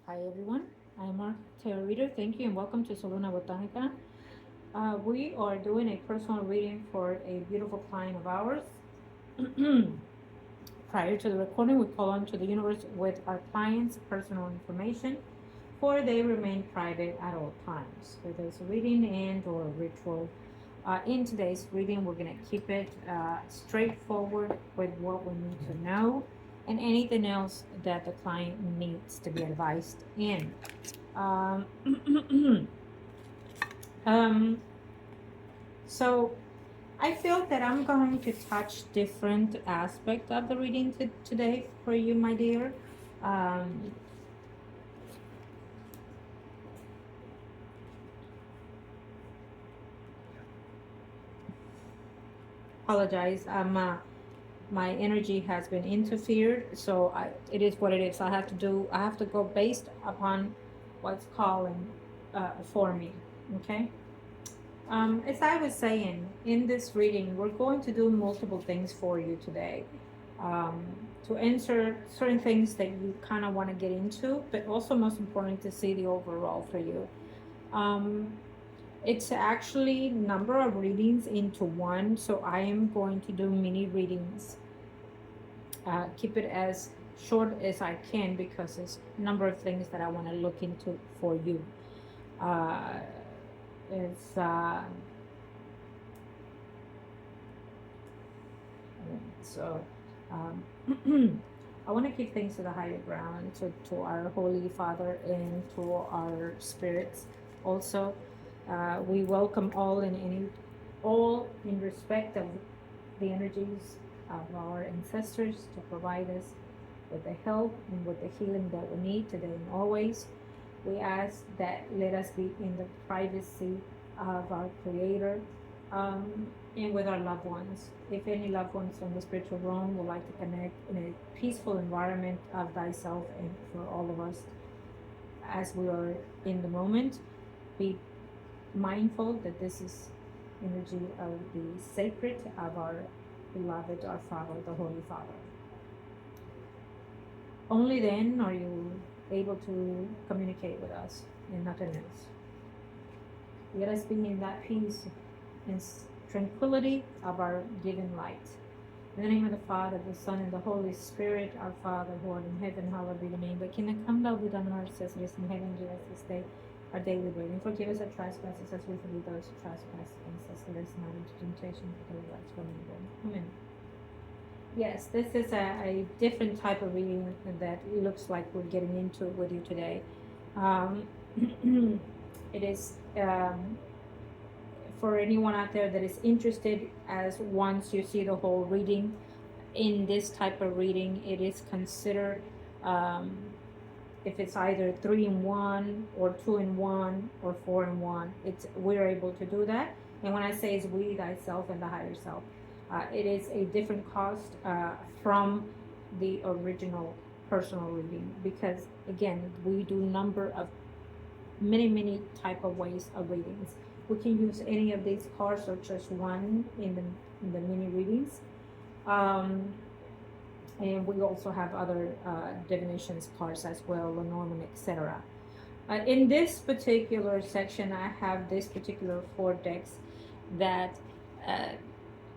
Hi everyone, I'm Mark Tarot Reader. Thank you and welcome to Soluna Botanica. We are doing a personal reading for a beautiful client of ours. Prior to the recording, we call on to the universe with our client's personal information, for they remain private at all times. For this reading and or ritual, in today's reading, we're going to keep it straightforward with what we need to know and anything else that the client needs to be advised in. Um, um, so I feel that I'm going to touch different aspects of the reading today for you, my dear. Um, Apologize. My energy has been interfered, so it is what it is. I have to go based upon what's calling for me. Okay. As I was saying in this reading, we're going to do multiple things for you today, um, to answer certain things that you kind of want to get into, but also most important to see the overall for you. Um, it's actually number of readings into one, so I am going to do mini readings. Keep it as short as I can because there's a number of things that I want to look into for you. Uh, it's so I want to keep things to the higher ground, to our Holy Father and to our spirits. Also, we welcome all in respect of the energies of our ancestors to provide us with the help and with the healing that we need today and always. We ask that let us be in the privacy of our Creator, and with our loved ones. If any loved ones from the spiritual realm would like to connect in a peaceful environment of thyself and for all of us as we are in the moment, be mindful that this is energy of the sacred of our beloved, our Father, the Holy Father. Only then are you able to communicate with us and nothing else. Let us be in that peace and tranquility of our given light. In the name of the Father, the Son, and the Holy Spirit, our Father, who art in heaven, hallowed be the name. Thy kingdom come, thy will be done on earth as it is in heaven. Give us this day our daily bread, and forgive us our trespasses as we forgive those who trespass against us. Lead us not into temptation, but deliver us from evil. Amen. Yes, this is a different type of reading that looks like we're getting into with you today. It is for anyone out there that is interested, as once you see the whole reading, in this type of reading, it is considered, if it's either 3 in 1 or 2 in 1 or 4 in 1, we're able to do that. And when I say it's we, thyself, and the higher self, it is a different cost from the original personal reading, because again, we do number of many type of ways of readings. We can use any of these cards or just one in the mini readings. And we also have other divinations cards as well, Lenormand, etc. In this particular section, I have this particular 4 decks that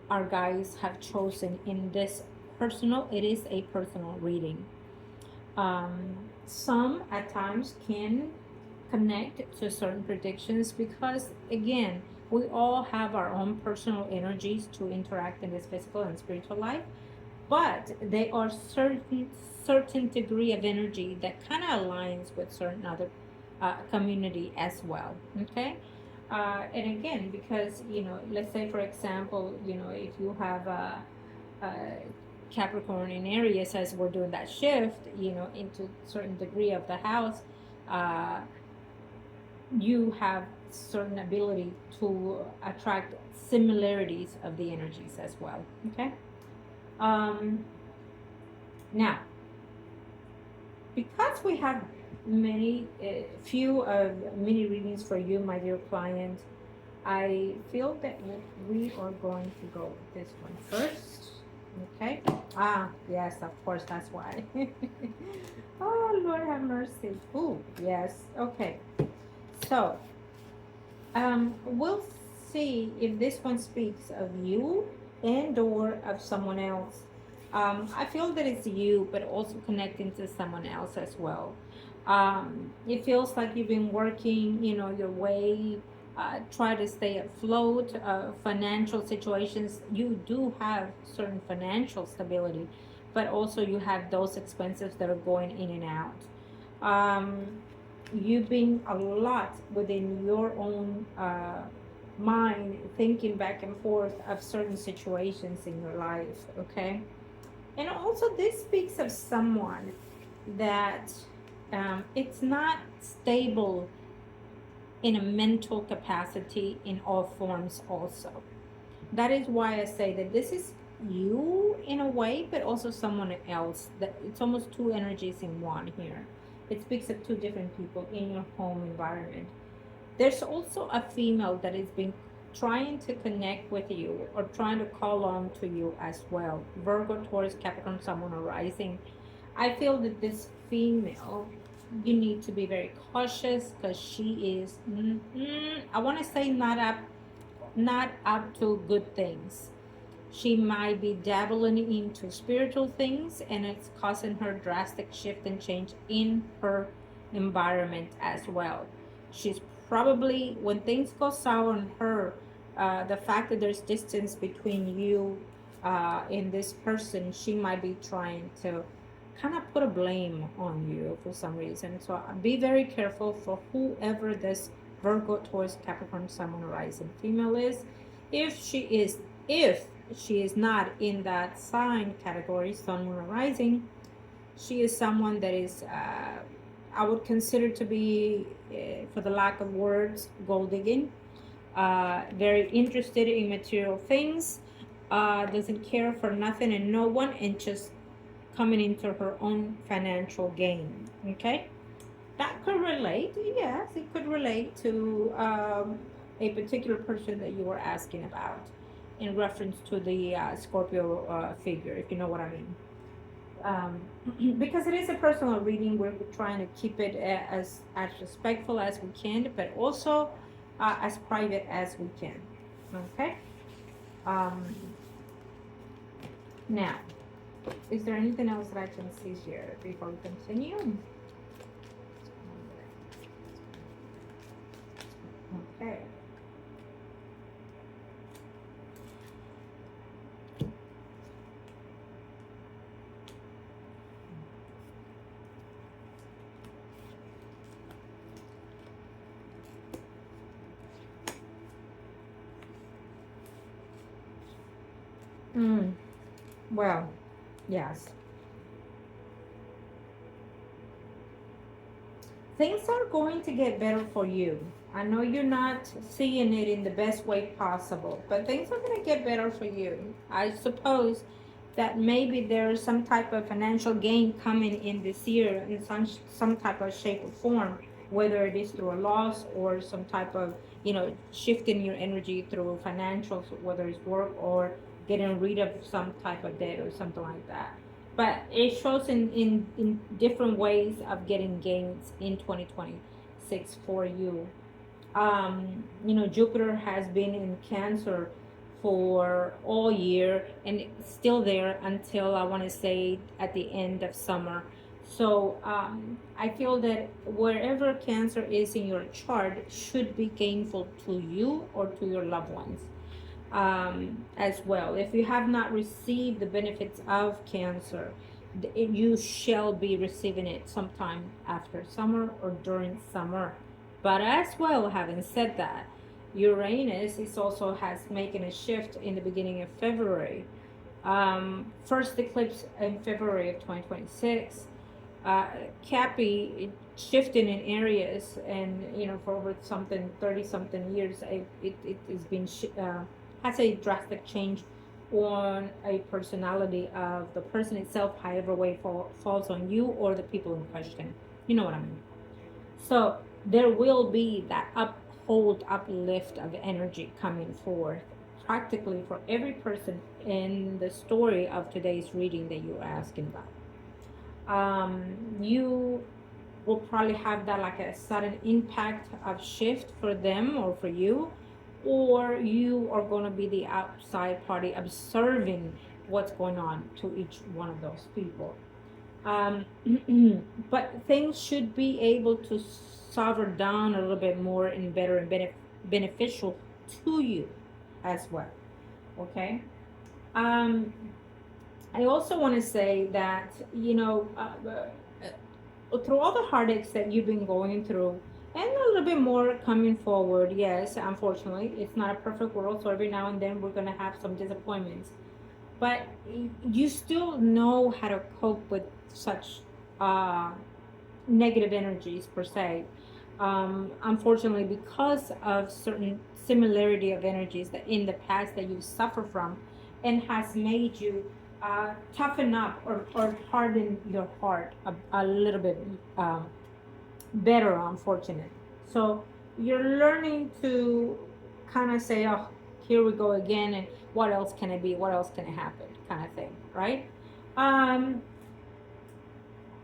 our guides have chosen in this personal. It is a personal reading. Some at times can connect to certain predictions because, again, we all have our own personal energies to interact in this physical and spiritual life, but they are certain degree of energy that kind of aligns with certain other community as well. Okay. And again, because let's say for example, if you have a Capricorn in Aries, as we're doing that shift, into certain degree of the house, you have certain ability to attract similarities of the energies as well. Okay. Now, because we have few of mini readings for you, my dear client, I feel that we are going to go with this one first. Okay. Yes, of course, that's why. Oh, Lord have mercy. Oh, yes. Okay. So, we'll see if this one speaks of you and or of someone else. I feel that it's you, but also connecting to someone else as well. It feels like you've been working, your way, try to stay afloat. Financial situations, you do have certain financial stability, but also you have those expenses that are going in and out. Um, you've been a lot within your own mind thinking back and forth of certain situations in your life, okay? And also this speaks of someone that it's not stable in a mental capacity in all forms also. That is why I say that this is you in a way, but also someone else. That it's almost two energies in one here. It speaks of two different people in your home environment. There's also a female that has been trying to connect with you or trying to call on to you as well. Virgo, Taurus, Capricorn, Someone Rising. I feel that this female, you need to be very cautious because she is, I want to say, not up to good things. She might be dabbling into spiritual things, and it's causing her drastic shift and change in her environment as well. She's probably, when things go sour on her, the fact that there's distance between you and this person, she might be trying to kind of put a blame on you for some reason. So be very careful for whoever this Virgo, Taurus, Capricorn, Sun, Moon, Rising female is. If she is not in that sign category, Sun, Moon, Rising, she is someone that is, I would consider to be, for the lack of words, gold digging. Very interested in material things. Doesn't care for nothing and no one, and just coming into her own financial gain. Okay, that could relate. Yes, it could relate to a particular person that you were asking about in reference to the Scorpio figure, if you know what I mean. Um, because it is a personal reading, we're trying to keep it as respectful as we can, but also as private as we can. Okay. Um, Now, is there anything else that I can see here before we continue? Okay. Mm, well, yes. Things are going to get better for you. I know you're not seeing it in the best way possible, but things are going to get better for you. I suppose that maybe there's some type of financial gain coming in this year in some type of shape or form, whether it is through a loss or some type of, shifting your energy through financials, whether it's work or getting rid of some type of debt or something like that. But it shows in different ways of getting gains in 2026 for you. Jupiter has been in Cancer for all year, and it's still there until, I want to say, at the end of summer. So I feel that wherever Cancer is in your chart should be gainful to you or to your loved ones as well. If you have not received the benefits of Cancer, you shall be receiving it sometime after summer or during summer. But as well, having said that, Uranus is also has making a shift in the beginning of February. First eclipse in February of 2026. Cappy shifting in areas, and for over something 30 something years, it has been has a drastic change on a personality of the person itself, however way falls on you or the people in question. You know what I mean? So there will be that uplift of energy coming forth. practically for every person in the story of today's reading that you're asking about. You will probably have that like a sudden impact of shift for them or for you, or you are going to be the outside party observing what's going on to each one of those people. um, but things should be able to sober down a little bit more and better and beneficial to you as well. Okay. um, I also want to say that, through all the heartaches that you've been going through, and a little bit more coming forward, yes, unfortunately, it's not a perfect world, so every now and then we're going to have some disappointments. But you still know how to cope with such uh, negative energies, per se. Unfortunately, because of certain similarity of energies that in the past that you suffer from, and has made you toughen up or harden your heart a little bit better, unfortunately. So you're learning to kind of say, oh, here we go again, and what else can it be? What else can it happen? Kind of thing, right? Um,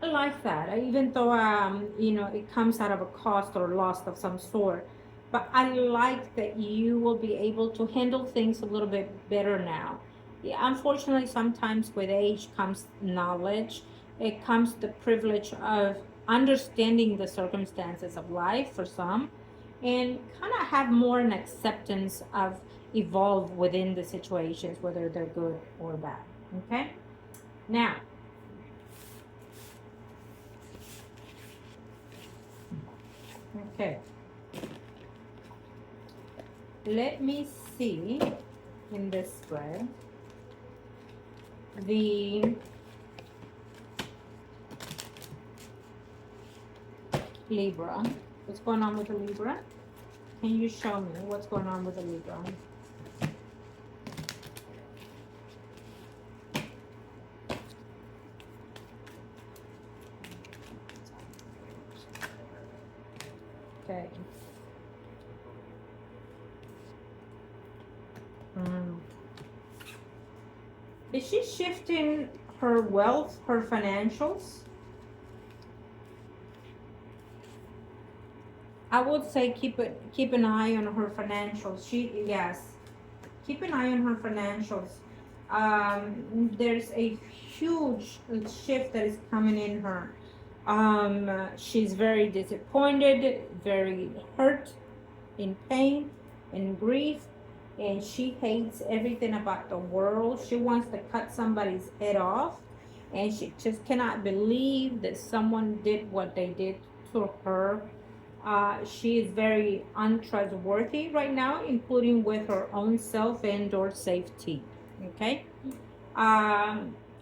I like that. Even though it comes out of a cost or loss of some sort, but I like that you will be able to handle things a little bit better now. Yeah, unfortunately, sometimes with age comes knowledge. It comes the privilege of understanding the circumstances of life for some, and kind of have more an acceptance of evolve within the situations, whether they're good or bad. Okay. Now, okay. Let me see in this spread the Libra. What's going on with the Libra? Can you show me what's going on with the Libra? Okay. Is she shifting her wealth, her financials? I would say keep an eye on her financials. Yes, keep an eye on her financials. There's a huge shift that is coming in her. She's very disappointed, very hurt, in pain, in grief, and she hates everything about the world. She wants to cut somebody's head off, and she just cannot believe that someone did what they did to her. She is very untrustworthy right now, including with her own self and or safety. Okay. I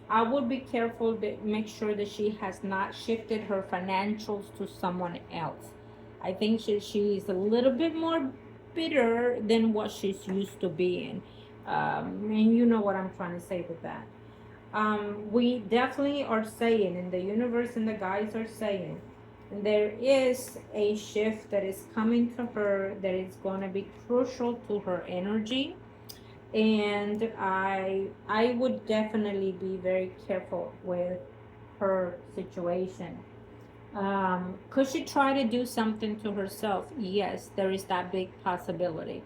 would be careful to make sure that she has not shifted her financials to someone else. I think she's a little bit more bitter than what she's used to being. And you know what I'm trying to say with that. We definitely are saying, and the universe and the guides are saying, there is a shift that is coming to her that is going to be crucial to her energy, and I would definitely be very careful with her situation. Could she try to do something to herself? Yes, there is that big possibility.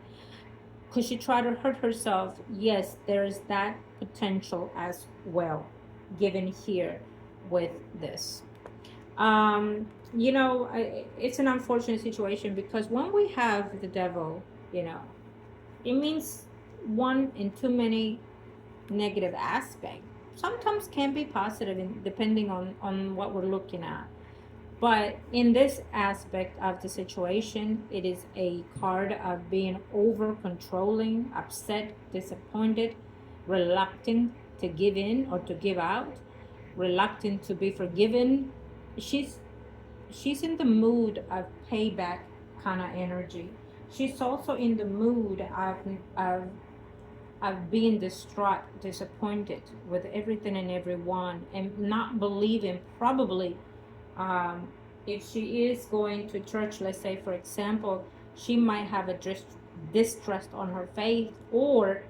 Could she try to hurt herself? Yes, there is that potential as well, given here with this. It's an unfortunate situation because when we have the devil, it means one in too many negative aspects. Sometimes can be positive depending on what we're looking at. But in this aspect of the situation, it is a card of being over controlling, upset, disappointed, reluctant to give in or to give out, reluctant to be forgiven. She's in the mood of payback kind of energy. She's also in the mood of being distraught, disappointed with everything and everyone, and not believing probably, if she is going to church, let's say for example, she might have a distrust on her faith. Or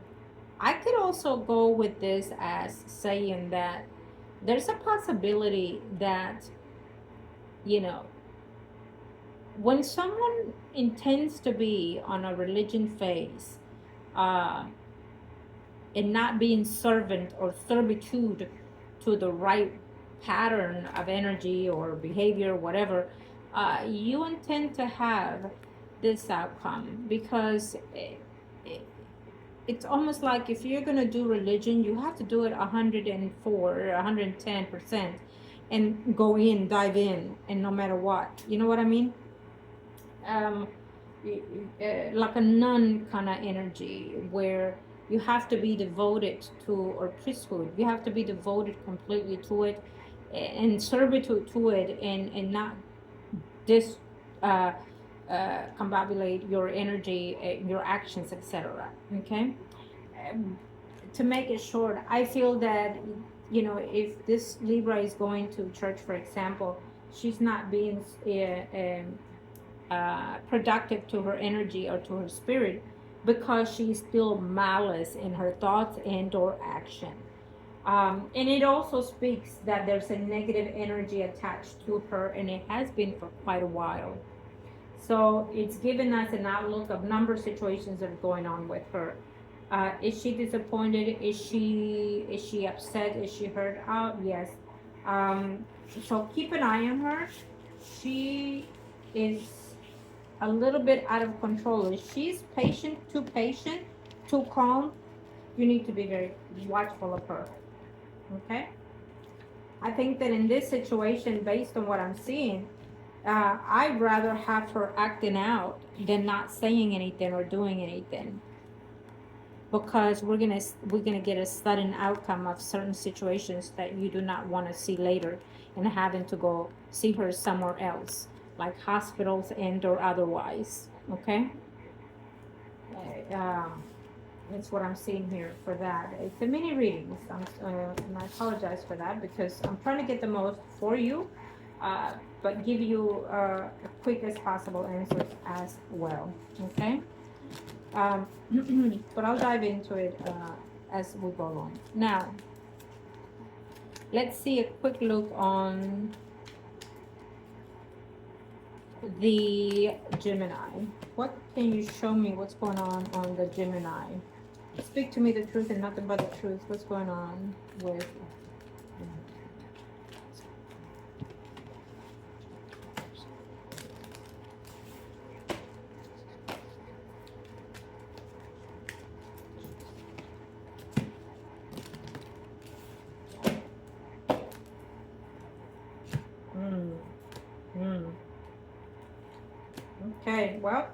I could also go with this as saying that there's a possibility that, you know, when someone intends to be on a religion phase, uh, and not being servant or servitude to the right pattern of energy or behavior, whatever, you intend to have this outcome, because it's almost like if you're going to do religion, you have to do it 104 or 110% and go in, dive in, and no matter what. You know what I mean? Um, like a nun kind of energy where you have to be devoted to, or priesthood, you have to be devoted completely to it and servitude to it, and not dis uh, combobulate your energy, your actions, etc. Okay. um, to make it short, I feel that, if this Libra is going to church, for example, she's not being productive to her energy or to her spirit, because she's still malice in her thoughts and or action. And it also speaks that there's a negative energy attached to her, and it has been for quite a while. So it's given us an outlook of number of situations that are going on with her. Is she disappointed? Is she upset? Is she hurt? Yes. So keep an eye on her. She is a little bit out of control. If she's patient, too calm, you need to be very watchful of her. Okay? I think that in this situation, based on what I'm seeing, I'd rather have her acting out than not saying anything or doing anything, because we're gonna get a sudden outcome of certain situations that you do not want to see later, and having to go see her somewhere else, like hospitals and or otherwise. Okay. uh, that's what I'm seeing here for that. It's a mini reading, and I apologize for that, because I'm trying to get the most for you, uh, but give you a quick as possible answers as well. Okay. Um, but I'll dive into it as we go along. Now, let's see a quick look on the Gemini. What can you show me? What's going on the Gemini? Speak to me the truth and nothing but the truth. What's going on with mm, mm. Okay, well,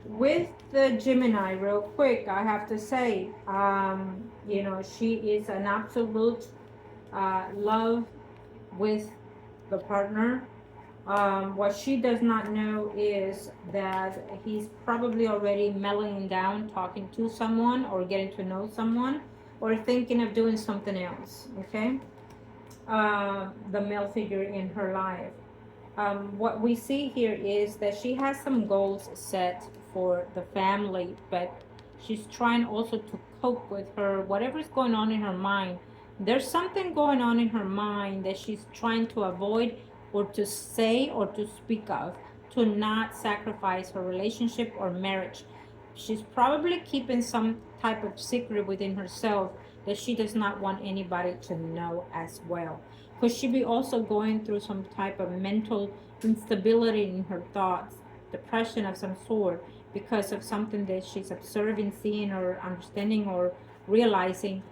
with the Gemini, real quick, I have to say, she is an absolute love with the partner. What she does not know is that he's probably already mellowing down, talking to someone, or getting to know someone, or thinking of doing something else. Okay. The male figure in her life. What we see here is that she has some goals set for the family, but she's trying also to cope with her whatever's going on in her mind. There's something going on in her mind that she's trying to avoid, or to say, or to speak of, to not sacrifice her relationship or marriage. She's probably keeping some type of secret within herself that she does not want anybody to know as well. Could she be also going through some type of mental instability in her thoughts, depression of some sort, because of something that she's observing, seeing, or understanding, or realizing,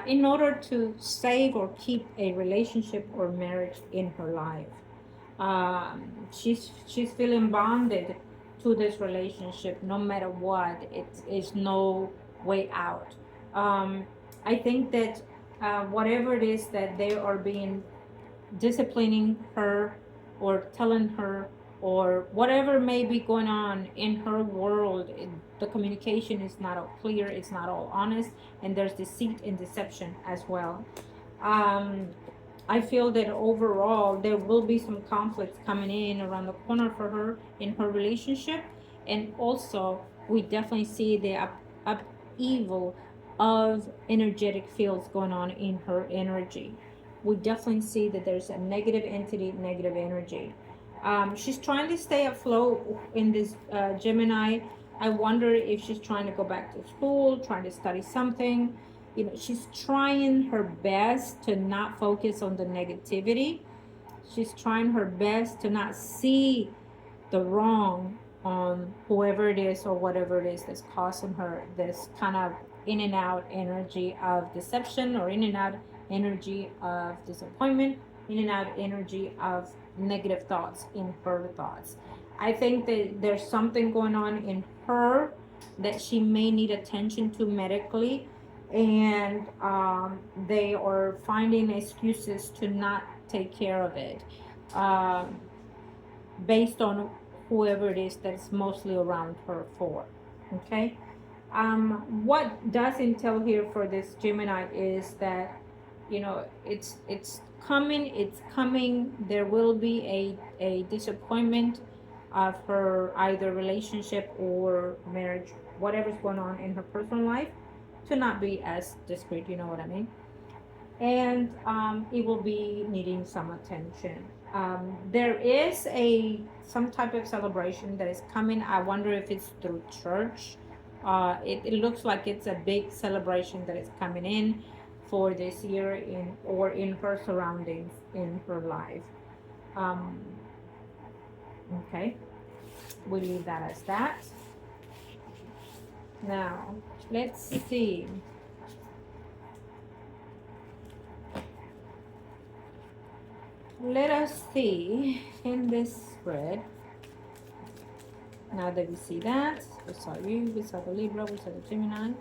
in order to save or keep a relationship or marriage in her life? She's feeling bonded to this relationship no matter what. It is no way out. I think that whatever it is that they are being disciplining her, or telling her, or whatever may be going on in her world, the communication is not all clear, it's not all honest, and there's deceit and deception as well. Um, I feel that overall there will be some conflicts coming in around the corner for her in her relationship, and also we definitely see the upheaval of energetic fields going on in her energy. We definitely see that there's a negative entity, negative energy. She's trying to stay afloat in this Gemini. I wonder if she's trying to go back to school, trying to study something. You know, she's trying her best to not focus on the negativity. She's trying her best to not see the wrong on whoever it is or whatever it is that's causing her this kind of in and out energy of deception, or in and out energy of disappointment, in and out energy of negative thoughts in her thoughts. I think that there's something going on in her that she may need attention to medically, and they are finding excuses to not take care of it. Um, Based on whoever it is that's mostly around her for. Okay. What does entail here for this Gemini is that, you know, it's coming, it's coming. There will be a disappointment of her either relationship or marriage, whatever's going on in her personal life, to not be as discreet, you know what I mean? And it will be needing some attention. There is a some type of celebration that is coming. I wonder if it's through church. It looks like it's a big celebration that is coming in for this year in or in her surroundings in her life. Um, okay, we leave that as that. Now let's see. Let us see in this spread. Now that we see that, we saw you, we saw the Libra, we saw the Gemini.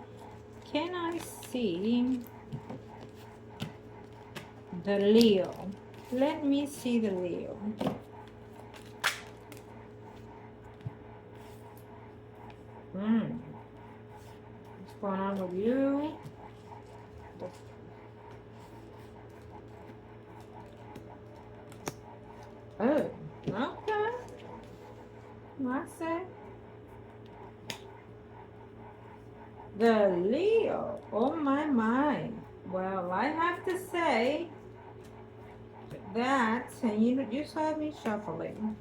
Can I see the Leo? Let me see the Leo. What's going on with you? Oh, okay. I say the Leo. Oh my. Well, I have to say that, and you saw me shuffling.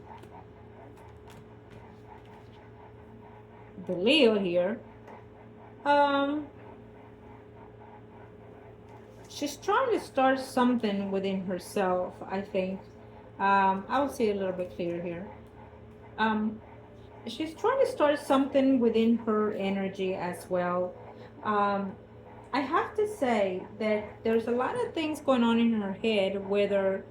The Leo here. She's trying to start something within herself, I think. I will see a little bit clearer here. She's trying to start something within her energy as well. I have to say that there's a lot of things going on in her head, whether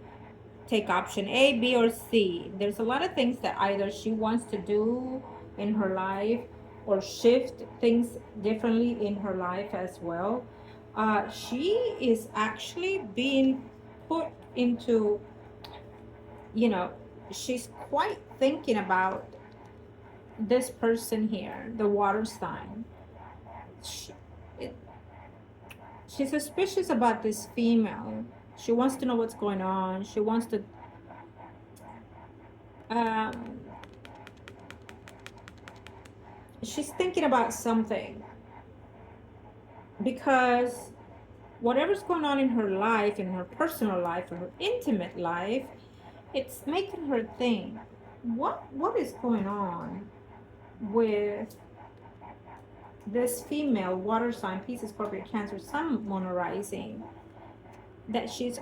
take option A, B, or C. There's a lot of things that either she wants to do in her life or shift things differently in her life as well. She is actually being put into, you know, she's quite thinking about this person here, the water sign. She's suspicious about this female. She wants to know what's going on. She wants to she's thinking about something, because whatever's going on in her life, in her personal life, in her intimate life, it's making her think, what is going on with this female water sign, Pisces, Scorpio, Cancer, Sun, Moon, Rising, that she's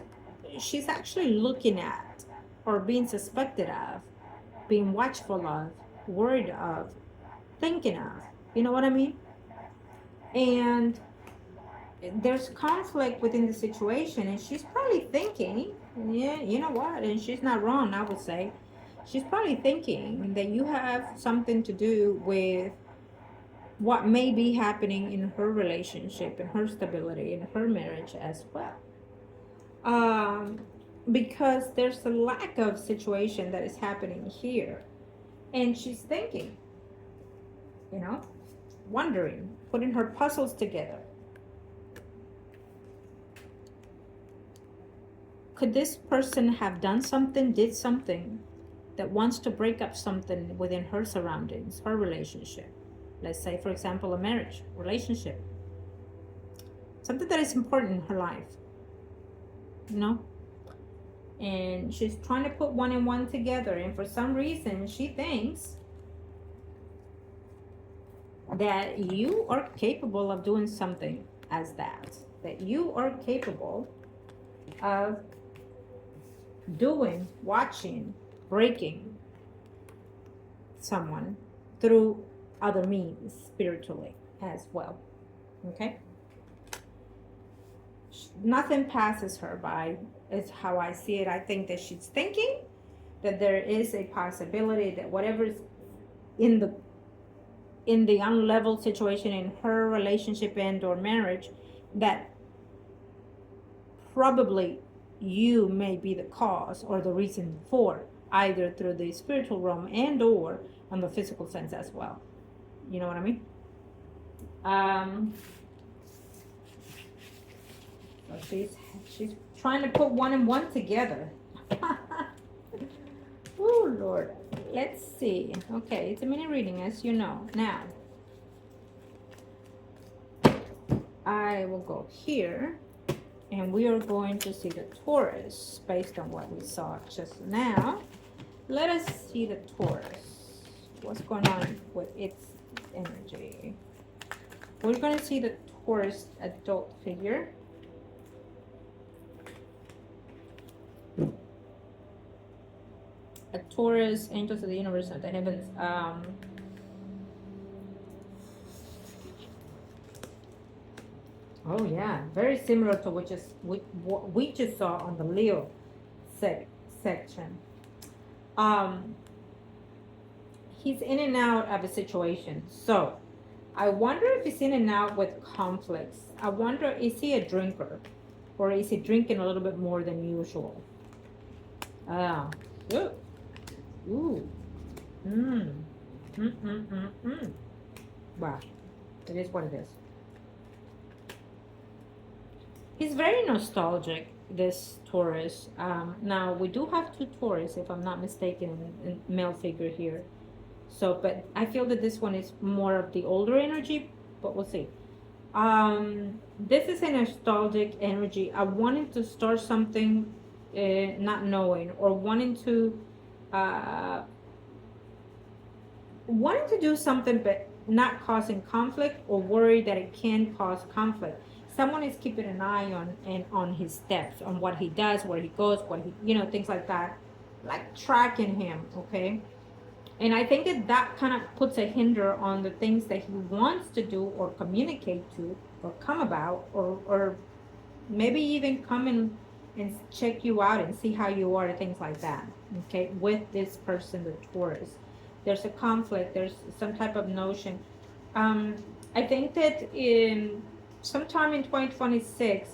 actually looking at or being suspected of, being watchful of, worried of, thinking of. You know what I mean? And there's conflict within the situation, and she's probably thinking, yeah, you know what? And she's not wrong, I would say. She's probably thinking that you have something to do with what may be happening in her relationship, in her stability, in her marriage as well. Because there's a lack of situation that is happening here. And she's thinking, you know, wondering, putting her puzzles together. Could this person have done something, did something that wants to break up something within her surroundings, her relationship? Let's say, for example, a marriage, relationship, something that is important in her life, you know? And she's trying to put one and one together. And for some reason, she thinks that you are capable of doing something as that you are capable of doing, watching, breaking someone through other means spiritually as well. Okay? Nothing passes her by, is how I see it. I think that she's thinking that there is a possibility that whatever's in the unleveled situation in her relationship and or marriage, that probably you may be the cause or the reason for, either through the spiritual realm and or on the physical sense as well. You know what I mean? So she's trying to put one and one together. Oh Lord, let's see. Okay, it's a mini reading, as you know. Now I will go here, and we are going to see the Taurus based on what we saw just now. Let us see the Taurus. What's going on with its energy? We're going to see the Taurus adult figure. A Taurus, angels of the universe of the heavens. Oh yeah, very similar to what we just saw on the Leo section. He's in and out of a situation. So I wonder if he's in and out with conflicts. I wonder, is he a drinker? Or is he drinking a little bit more than usual? Ooh. Ooh. Wow. It is what it is. He's very nostalgic, this Taurus. Now, we do have two Taurus, if I'm not mistaken, in male figure here. So, but I feel that this one is more of the older energy, but we'll see. This is a nostalgic energy. I wanted to start something, not knowing, or wanting to do something but not causing conflict, or worry that it can cause conflict. Someone is keeping an eye on his steps, on what he does, where he goes, what he, things like that, like tracking him. Okay. And I think that kind of puts a hinder on the things that he wants to do or communicate to or come about, or maybe even come in and check you out and see how you are, things like that. Okay, with this person, the Taurus, there's a conflict. There's some type of notion. I think that sometime in 2026,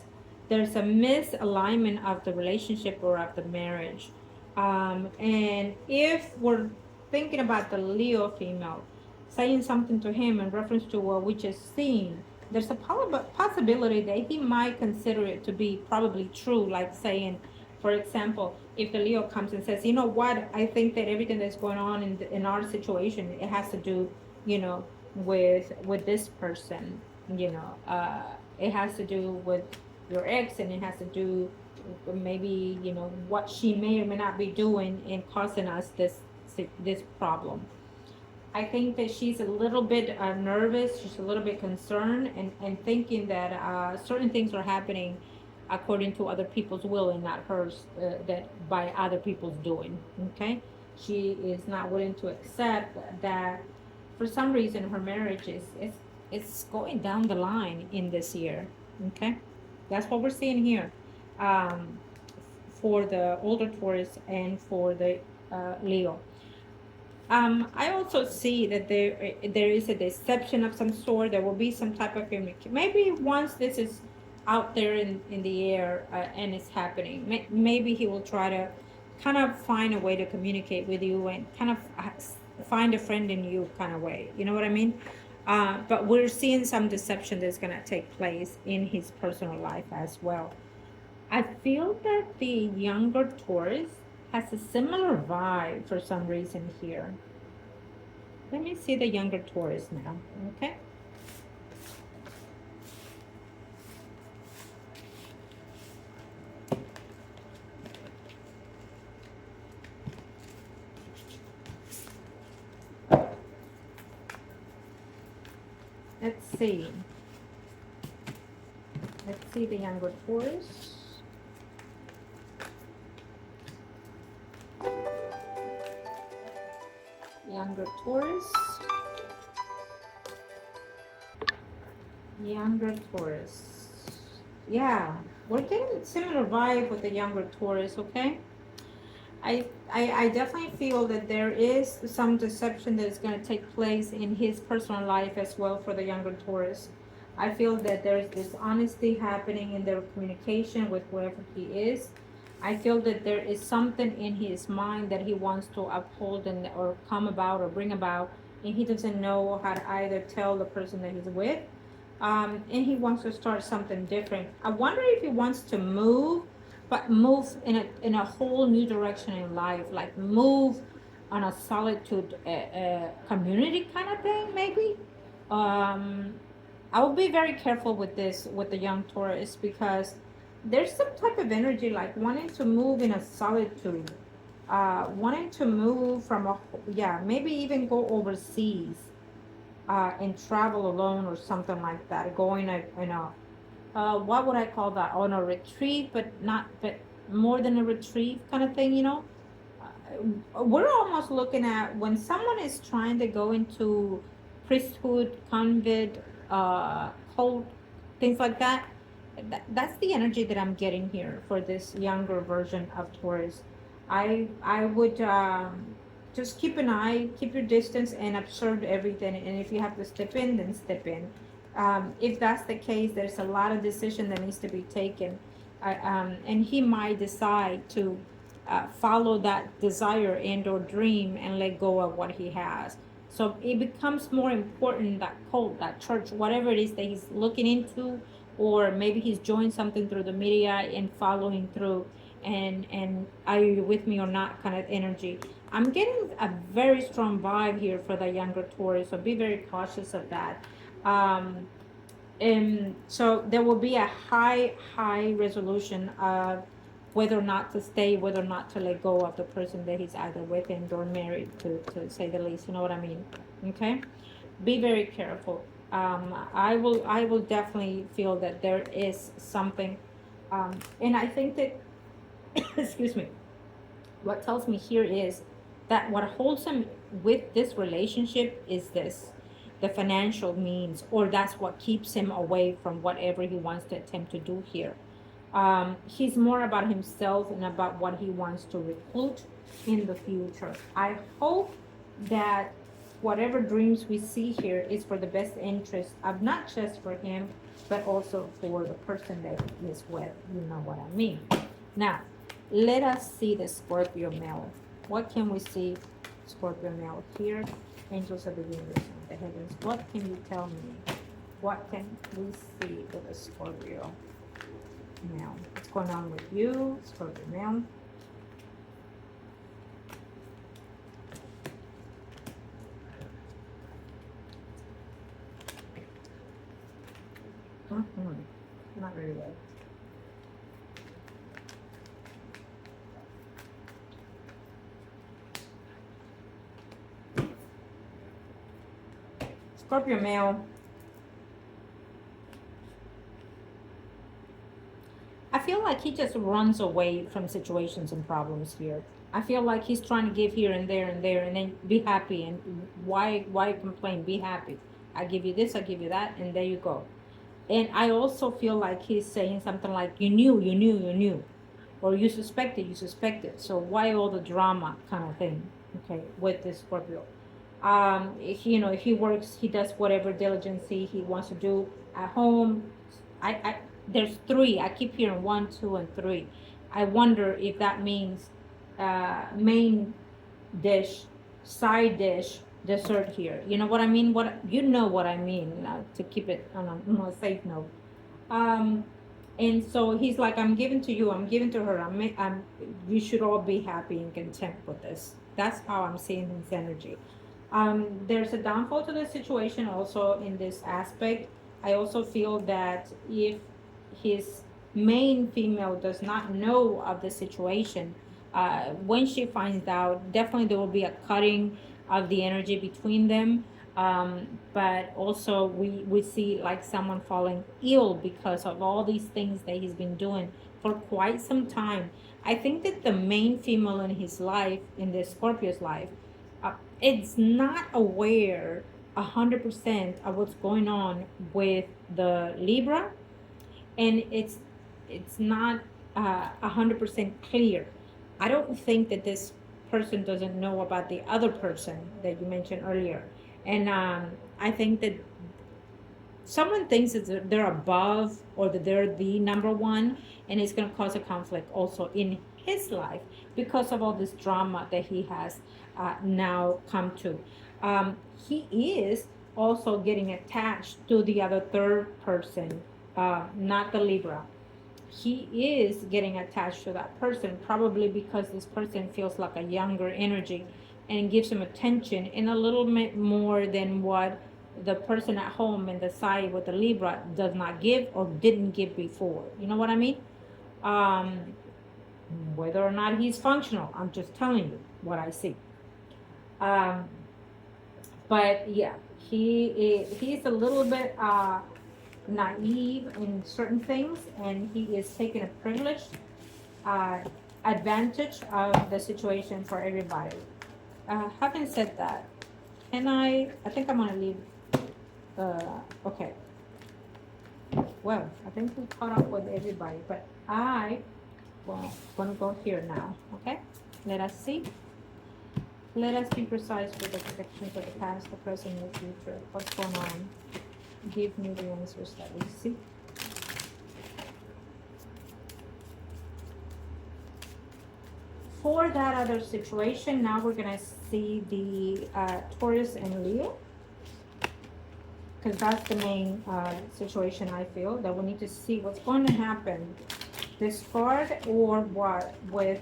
there's a misalignment of the relationship or of the marriage. And if we're thinking about the Leo female, saying something to him in reference to what we just seen, there's a possibility that he might consider it to be probably true, like saying, for example, if the Leo comes and says, you know what, I think that everything that's going on in our situation, it has to do, with this person, it has to do with your ex, and it has to do with maybe, what she may or may not be doing in causing us this problem. I think that she's a little bit nervous. She's a little bit concerned, and thinking that certain things are happening according to other people's will and not hers, that by other people's doing. Okay, she is not willing to accept that for some reason her marriage is going down the line in this year. Okay, that's what we're seeing here, for the older Taurus and for the Leo. I also see that there is a deception of some sort. There will be some type of communication. Maybe once this is out there in the air, and it's happening, maybe he will try to kind of find a way to communicate with you and kind of find a friend in you kind of way. You know what I mean? But we're seeing some deception that's going to take place in his personal life as well. I feel that the younger Taurus has a similar vibe for some reason here. Let me see the younger Taurus now. Okay. Let's see. Let's see the younger Taurus. Younger Taurus. Younger Taurus. Yeah, we're getting similar vibe with the younger Taurus, okay? I definitely feel that there is some deception that is going to take place in his personal life as well for the younger Taurus. I feel that there's dishonesty happening in their communication with whoever he is. I feel that there is something in his mind that he wants to uphold and or come about or bring about, and he doesn't know how to either tell the person that he's with, and he wants to start something different. I wonder if he wants to move, but move in a whole new direction in life, like move on a solitude community kind of thing, maybe. Um, I will be very careful with this with the young Taurus because there's some type of energy like wanting to move in a solitude, wanting to move from a yeah maybe even go overseas and travel alone or something like that. Going in a what would I call that? On a retreat, but not, but more than a retreat kind of thing, you know? We're almost looking at when someone is trying to go into priesthood, convent, cult, things like that. That's the energy that I'm getting here for this younger version of Taurus. I would just keep an eye, keep your distance, and observe everything. And if you have to step in, then step in. If that's the case, there's a lot of decision that needs to be taken, and he might decide to follow that desire and or dream and let go of what he has. So it becomes more important, that cult, that church, whatever it is that he's looking into, or maybe he's joined something through the media and following through, and are you with me or not kind of energy. I'm getting a very strong vibe here for the younger Taurus, so be very cautious of that. um, and so there will be a high resolution of whether or not to stay, whether or not to let go of the person that he's either with and or married, to say the least. You know what I mean? Okay. Be very careful. I will definitely feel that there is something, and I think that excuse me, what tells me here is that what holds him with this relationship is this, the financial means, or that's what keeps him away from whatever he wants to attempt to do here. He's more about himself and about what he wants to recruit in the future. I hope that whatever dreams we see here is for the best interest of not just for him, but also for the person that he is with. You know what I mean? Now, let us see the Scorpio male. What can we see, Scorpio male here? Angels of the universe and the heavens. What can you tell me? What can we see with a Scorpio male? What's going on with you, Scorpio male? Not very well. Scorpio male. I feel like he just runs away from situations and problems here. I feel like he's trying to give here and there and there and then be happy, and why complain? Be happy. I give you this, I give you that, and there you go. And I also feel like he's saying something like, you knew, or you suspected. So why all the drama kind of thing? Okay, with this Scorpio. He works, he does whatever diligence he wants to do at home. I there's three. I keep hearing one, two, and three. I wonder if that means main dish, side dish, dessert here. You know what I mean? What you know what I mean, to keep it on a safe note. Um, And so he's like, I'm giving to you, I'm giving to her, you should all be happy and content with this. That's how I'm seeing his energy. There's a downfall to the situation also in this aspect. I also feel that if his main female does not know of the situation, when she finds out, definitely there will be a cutting of the energy between them. But also we see like someone falling ill because of all these things that he's been doing for quite some time. I think that the main female in his life, in the Scorpio's life, it's not aware 100% of what's going on with the Libra, and it's not 100% clear. I don't think that this person doesn't know about the other person that you mentioned earlier, and I think that someone thinks that they're above or that they're the number one, and it's going to cause a conflict also in his life because of all this drama that he has now come to. He is also getting attached to the other third person, not the Libra. He is getting attached to that person probably because this person feels like a younger energy and gives him attention and a little bit more than what the person at home in the side with the Libra does not give or didn't give before. You know what I mean? Um, whether or not he's functional, I'm just telling you what I see. Um, but yeah, he's a little bit naive in certain things, and he is taking a privileged uh, advantage of the situation for everybody. Having said that, can I think I'm gonna leave. Okay. Well, I think we caught up with everybody, but well, gonna go here now. Okay. Let us see. Let us be precise with the predictions of the past, the present, and the future. What's going on? Give me the answers that we see. For that other situation, now we're gonna see the Taurus and Leo, because that's the main situation I feel that we need to see what's going to happen. Discard or what with.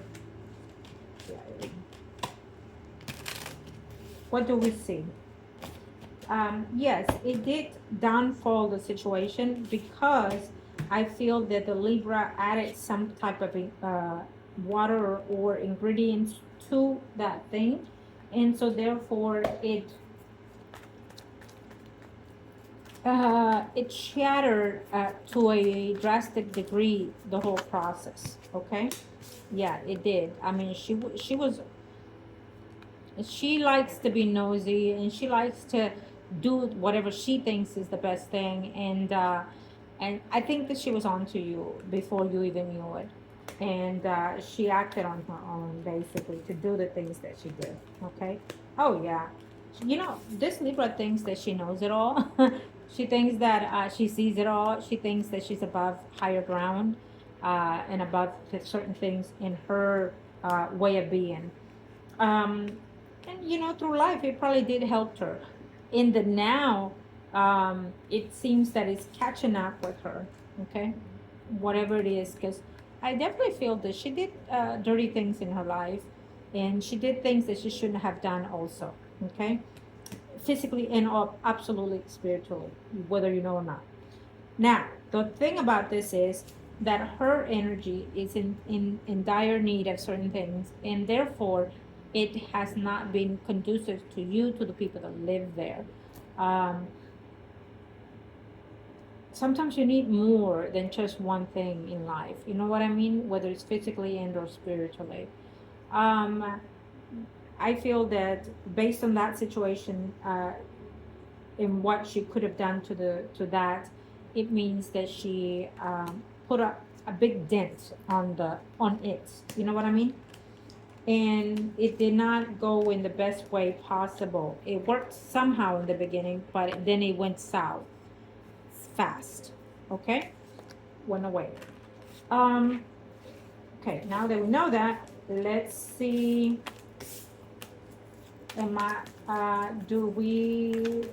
What do we see? Yes, it did downfall the situation because I feel that the Libra added some type of water or ingredients to that thing, and so therefore it shattered to a drastic degree the whole process. Okay, yeah, it did. I mean, she likes to be nosy and she likes to do whatever she thinks is the best thing, and I think that she was on to you before you even knew it, and she acted on her own basically to do the things that she did. Okay. Oh yeah, this Libra thinks that she knows it all. She thinks that she sees it all. She thinks that she's above higher ground and above certain things in her way of being. um, and through life it probably did help her. In the now, it seems that it's catching up with her. Okay, whatever it is, because I definitely feel that she did dirty things in her life, and she did things that she shouldn't have done also. Okay, physically and absolutely spiritually, whether you know or not. Now, the thing about this is that her energy is in dire need of certain things, and therefore it has not been conducive to you, to the people that live there. Um, Sometimes you need more than just one thing in life. You know what I mean? Whether it's physically and or spiritually. Um, I feel that based on that situation, in what she could have done to that, it means that she put a big dent on it. You know what I mean? And it did not go in the best way possible. It worked somehow in the beginning, but then it went south fast. Okay, went away. Um, okay, now that we know that, let's see. Do we?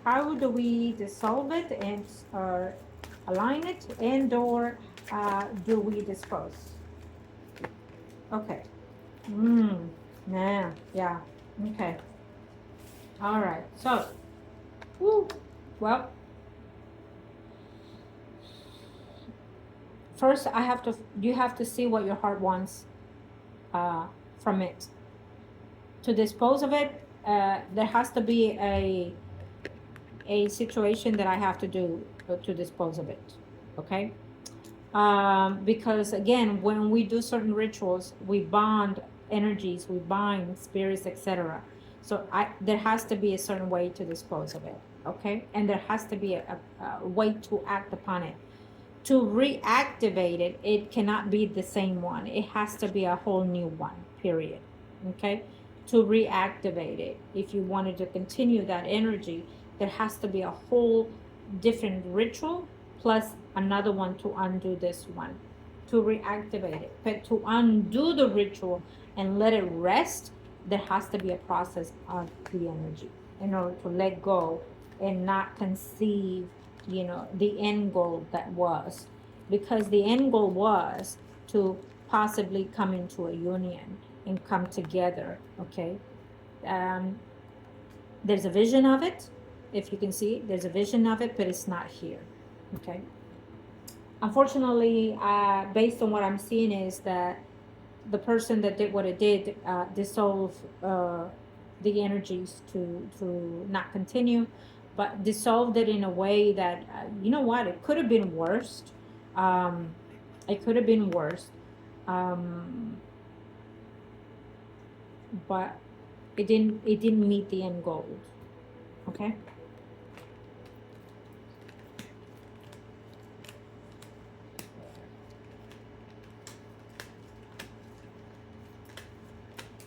How do we dissolve it and align it, and or do we dispose? Okay. Yeah. Okay. All right. So, woo, well, first you have to see what your heart wants from it. To dispose of it, there has to be a situation that I have to do to dispose of it. Okay. Because again, when we do certain rituals, we bond energies, we bind spirits, etc. So there has to be a certain way to dispose of it. Okay. And there has to be a way to act upon it. To reactivate it, it cannot be the same one. It has to be a whole new one, period. Okay. To reactivate it, if you wanted to continue that energy, there has to be a whole different ritual plus another one to undo this one, to reactivate it. But to undo the ritual and let it rest, there has to be a process of the energy in order to let go and not conceive, the end goal that was. Because the end goal was to possibly come into a union and come together. Okay. um, there's a vision of it. If you can see, there's a vision of it, but it's not here. Okay. Unfortunately, based on what I'm seeing, is that the person that did what it did dissolve the energies to not continue, but dissolved it in a way that you know what, it could have been worse. Um, it could have been worse, um, but it didn't meet the end goal. Okay.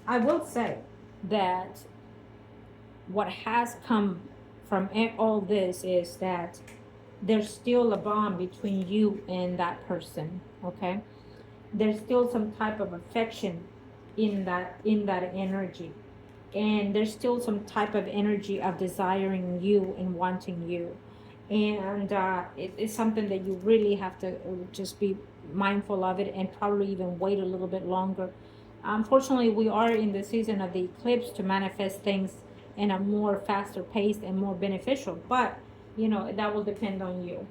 I will say that what has come from all this is that there's still a bond between you and that person. Okay. There's still some type of affection in that energy, and there's still some type of energy of desiring you and wanting you. And it's something that you really have to just be mindful of it, and probably even wait a little bit longer. Unfortunately, we are in the season of the eclipse to manifest things in a more faster pace and more beneficial, but that will depend on you.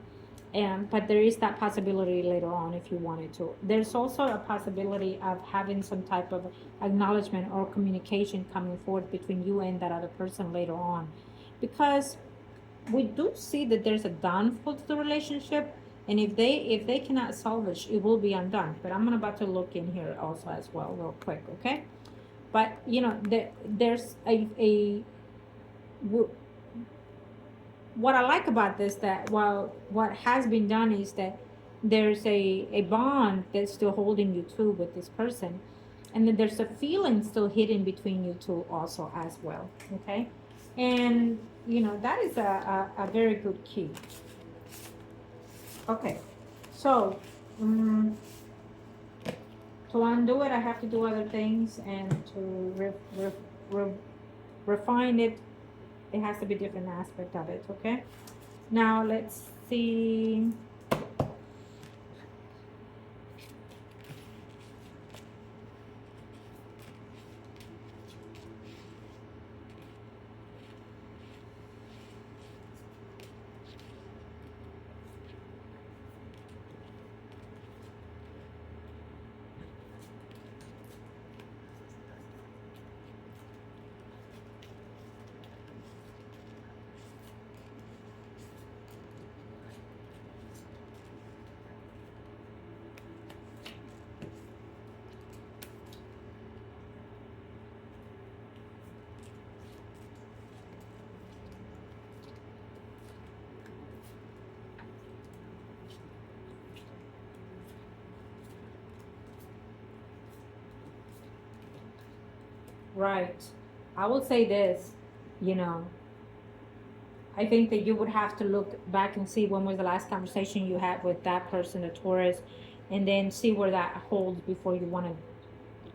And but there is that possibility later on if you wanted to. There's also a possibility of having some type of acknowledgement or communication coming forth between you and that other person later on, because we do see that there's a downfall to the relationship, and if they cannot salvage, it will be undone. But I'm about to look in here also as well real quick. Okay. But there's a what I like about this, that while what has been done is that there's a bond that's still holding you two with this person, and then there's a feeling still hidden between you two also as well. Okay. And that is a very good key. Okay. So to undo it, I have to do other things, and to refine it, it has to be a different aspect of it. Okay. Now let's see. Right. I will say this, you know, I think that you would have to look back and see when was the last conversation you had with that person, the Taurus, and then see where that holds before you want to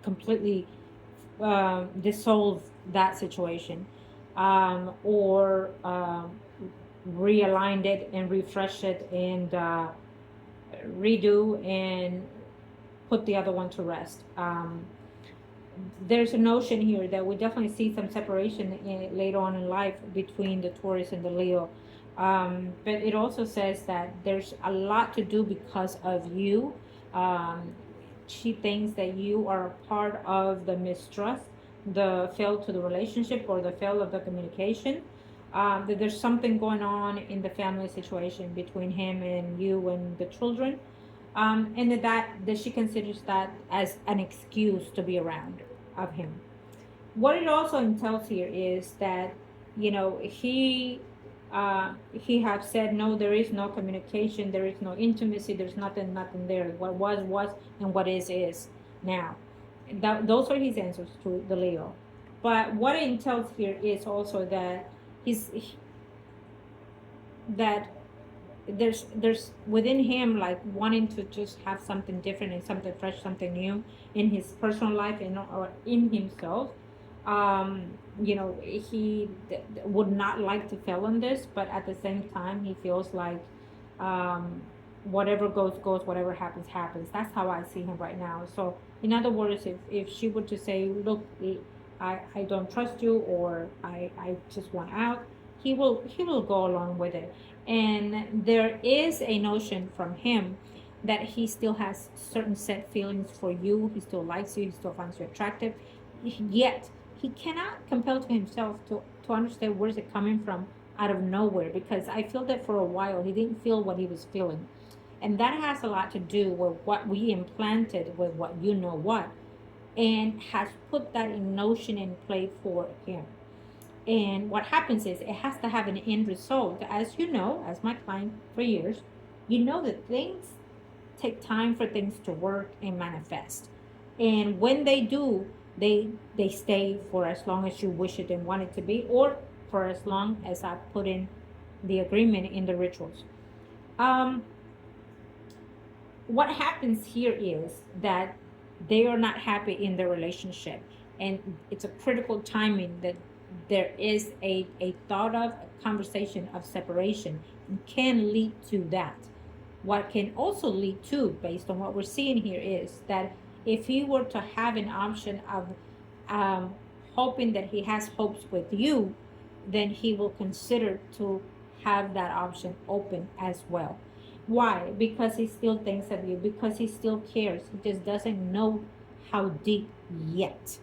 completely dissolve that situation, or realigned it and refresh it, and redo and put the other one to rest. There's a notion here that we definitely see some separation later on in life between the Taurus and the Leo. But it also says that there's a lot to do because of you. She thinks that you are a part of the mistrust, the fail to the relationship, or the fail of the communication. That there's something going on in the family situation between him and you and the children, and that she considers that as an excuse to be around of him. What it also entails here is that, he have said no, there is no communication, there is no intimacy, there's nothing there. What was, and what is now. Those are his answers to the Leo. But what it entails here is also that that there's within him, like, wanting to just have something different and something fresh, something new in his personal life and or in himself. He would not like to fail on this, but at the same time he feels like, whatever goes whatever happens. That's how I see him right now. So in other words, if she were to say, look, I don't trust you, or I just want out, he will go along with it. And there is a notion from him that he still has certain set feelings for you. He still likes you. He still finds you attractive. Yet he cannot compel to himself to understand where's it coming from out of nowhere, because I feel that for a while he didn't feel what he was feeling. And that has a lot to do with what we implanted with what what, and has put that in notion in play for him. And what happens is it has to have an end result. As you know, as my client for years, you know that things take time for things to work and manifest. And when they do, they stay for as long as you wish it and want it to be, or for as long as I put in the agreement in the rituals. What happens here is that they are not happy in their relationship, and it's a critical timing that there is a thought of a conversation of separation, and can lead to that. What can also lead to, based on what we're seeing here, is that if he were to have an option of hoping that he has hopes with you, then he will consider to have that option open as well. Why? Because he still thinks of you, because he still cares. He just doesn't know how deep yet.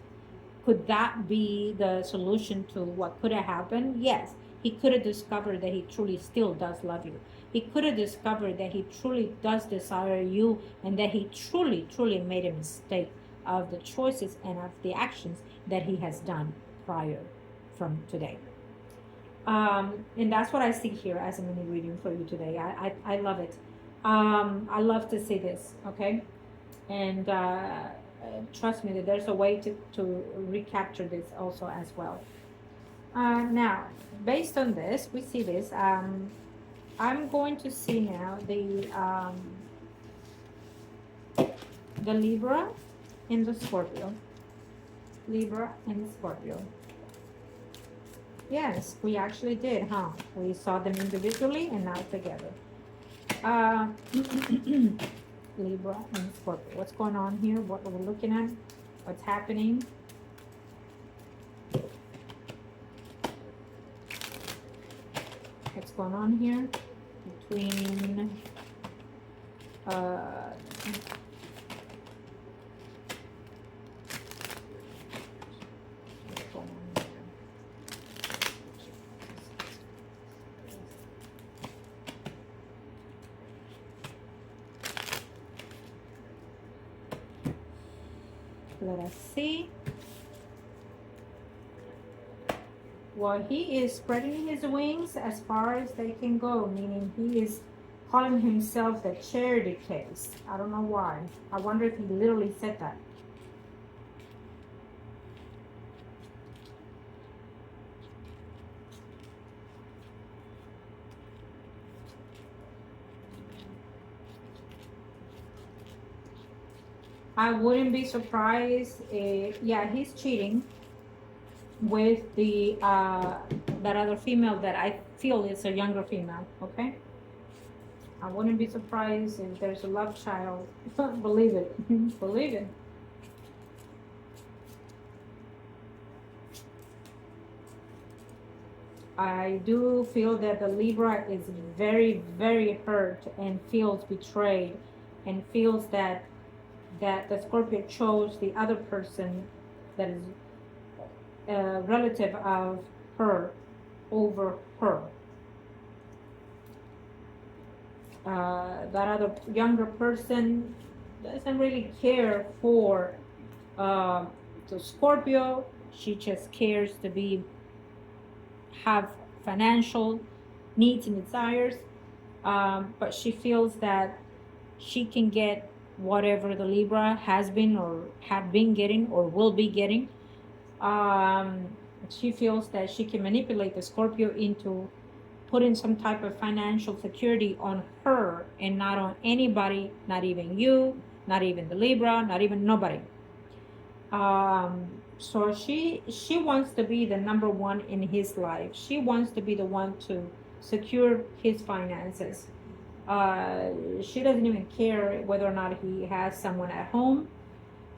Could that be the solution to what could have happened? Yes. He could have discovered that he truly still does love you. He could have discovered that he truly does desire you, and that he truly, truly made a mistake of the choices and of the actions that he has done prior from today. And that's what I see here as a mini reading for you today. I love it. I love to see this, okay? And trust me that there's a way to recapture this also as well. Now, based on this, we see this. I'm going to see now the Libra and the Scorpio. Libra and Scorpio. Yes, we actually did, huh? We saw them individually and now together. Libra and Scorpio. What's going on here? What are we looking at? What's happening? What's going on here between let us see. Well, he is spreading his wings as far as they can go, meaning he is calling himself the charity case. I don't know why. I wonder if he literally said that. I wouldn't be surprised if, yeah, he's cheating with the that other female that I feel is a younger female, okay? I wouldn't be surprised if there's a love child. Believe it. Believe it. I do feel that the Libra is very, very hurt and feels betrayed and feels that the Scorpio chose the other person that is a relative of her over her. That other younger person doesn't really care for uh, the Scorpio. She just cares to be have financial needs and desires, but she feels that she can get whatever the Libra has been or have been getting or will be getting. Um, she feels that she can manipulate the Scorpio into putting some type of financial security on her and not on anybody, not even you, not even the Libra, not even nobody. So she wants to be the number one in his life. She wants to be the one to secure his finances. She doesn't even care whether or not he has someone at home.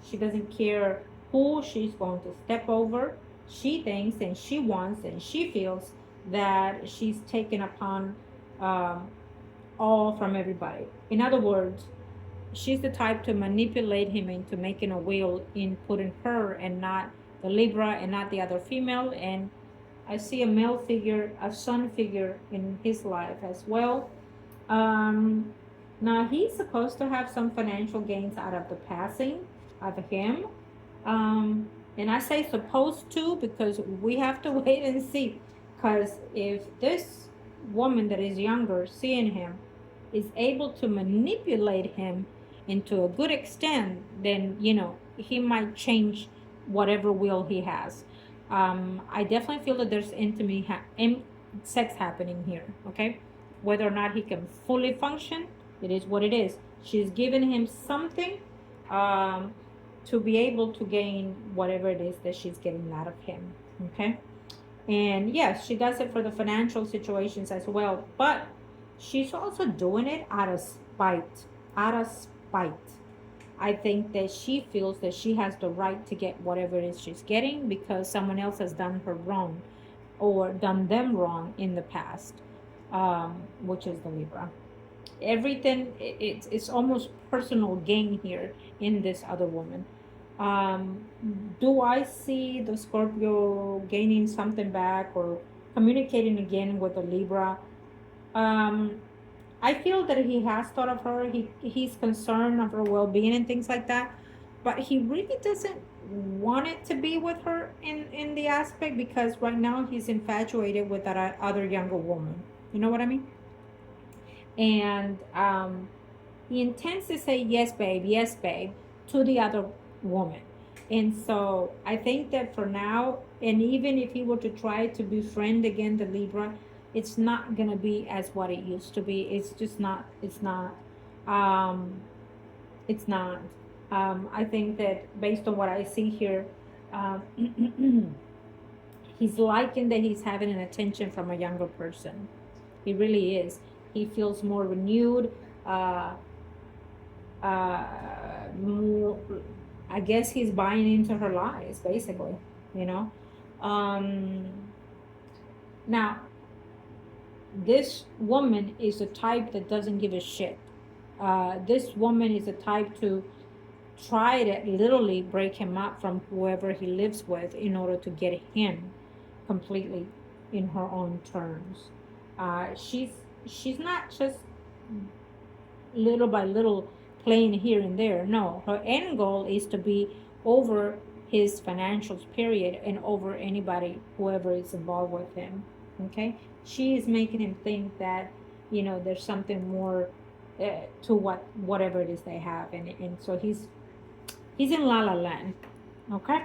She doesn't care who she's going to step over. She thinks and she wants and she feels that she's taken upon um, all from everybody. In other words, she's the type to manipulate him into making a will in putting her and not the Libra and not the other female. And I see a male figure, a son figure in his life as well. Um, Now he's supposed to have some financial gains out of the passing of him. Um, and I say supposed to because we have to wait and see. Because if this woman that is younger, seeing him, is able to manipulate him into a good extent, then he might change whatever will he has. I definitely feel that there's sex happening here. Okay, whether or not he can fully function, it is what it is. She's giving him something um, to be able to gain whatever it is that she's getting out of him. Okay. And yes, she does it for the financial situations as well, but she's also doing it out of spite. Out of spite. I think that she feels that she has the right to get whatever it is she's getting because someone else has done her wrong or done them wrong in the past, which is the Libra. Everything, it's almost personal gain here in this other woman. Um, do I see the Scorpio gaining something back or communicating again with the Libra? Um, I feel that he has thought of her. He's concerned of her well-being and things like that, but he really doesn't want it to be with her in the aspect because right now he's infatuated with that other younger woman. You know what I mean? And he intends to say yes, babe, to the other woman. And so I think that for now, and even if he were to try to befriend again the Libra, it's not gonna be as what it used to be. It's just not. It's not. Um, it's not. I think that based on what I see here, um, he's liking that he's having an attention from a younger person. He really is. He feels more renewed. Uh, More, I guess he's buying into her lies, basically. You know. Um, Now, this woman is a type that doesn't give a shit. This woman is a type to try to literally break him up from whoever he lives with in order to get him completely in her own terms. She's not just little by little playing here and there. No, her end goal is to be over his financials period and over anybody whoever is involved with him. Okay, she is making him think that there's something more to whatever it is they have, and so he's in la la land. Okay,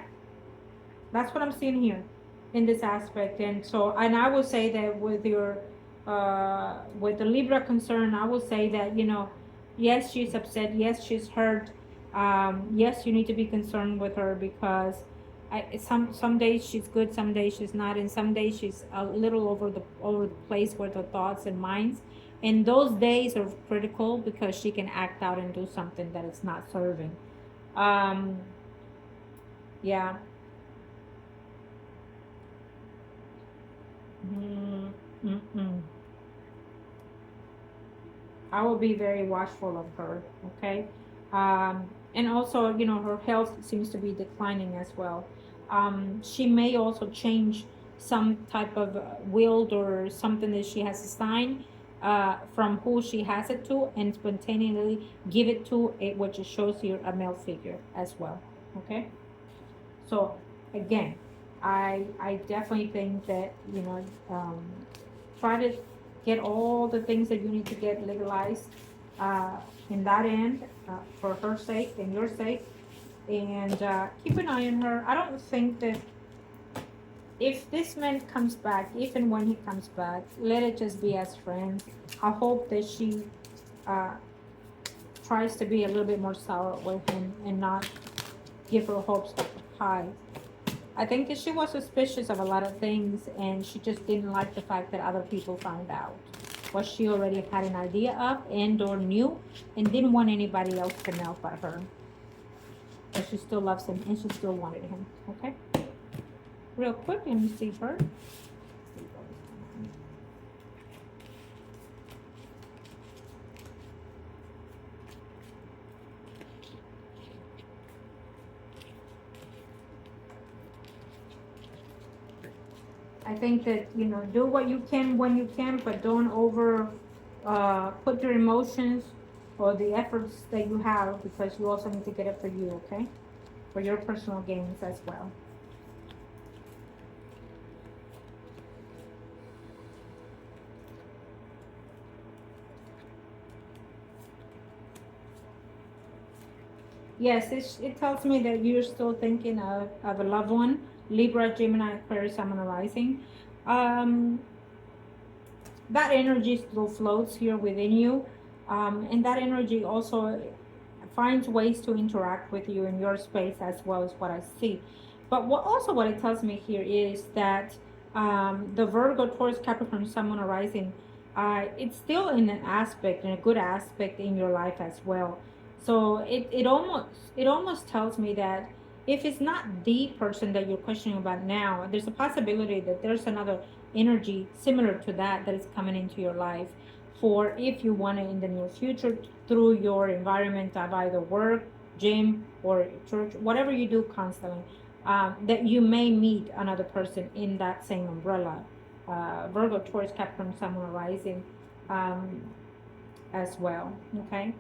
that's what I'm seeing here in this aspect. And so, and I will say that with the Libra concern, I will say that yes, she's upset, yes, she's hurt. Yes, you need to be concerned with her because some days she's good, some days she's not, and some days she's a little over the place with her thoughts and minds. And those days are critical because she can act out and do something that is not serving. Um, yeah. Mm, mm-mm. I will be very watchful of her. Okay. And also, her health seems to be declining as well. She may also change some type of will or something that she has assigned from who she has it to, and spontaneously give it to it, which shows here a male figure as well. Okay. So again, I definitely think that try to get all the things that you need to get legalized uh, in that end for her sake and your sake, and keep an eye on her. I don't think that if this man comes back, if and when he comes back, let it just be as friends. I hope that she uh, tries to be a little bit more sour with him and not give her hopes high. I think that she was suspicious of a lot of things, and she just didn't like the fact that other people found out what she already had an idea of and or knew, and didn't want anybody else to know but her. But she still loves him and she still wanted him. Okay? Real quick, let me see her. I think that, do what you can when you can, but don't over put your emotions or the efforts that you have, because you also need to get it for you, okay? For your personal gains as well. Yes, it tells me that you're still thinking of a loved one. Libra, Gemini, Aquarius, Sun, and Rising. Um, that energy still floats here within you. And that energy also finds ways to interact with you in your space as well, as what I see. But what it tells me here is that the Virgo, Taurus, Capricorn, Sun, Moon, Rising, it's still in an aspect, in a good aspect in your life as well. So it almost tells me that if it's not the person that you're questioning about now, there's a possibility that there's another energy similar to that is coming into your life for if you want it in the near future through your environment of either work, gym, or church, whatever you do constantly, that you may meet another person in that same umbrella. Virgo, Taurus, Capricorn, Sun, Moon, Rising, um, as well. Okay,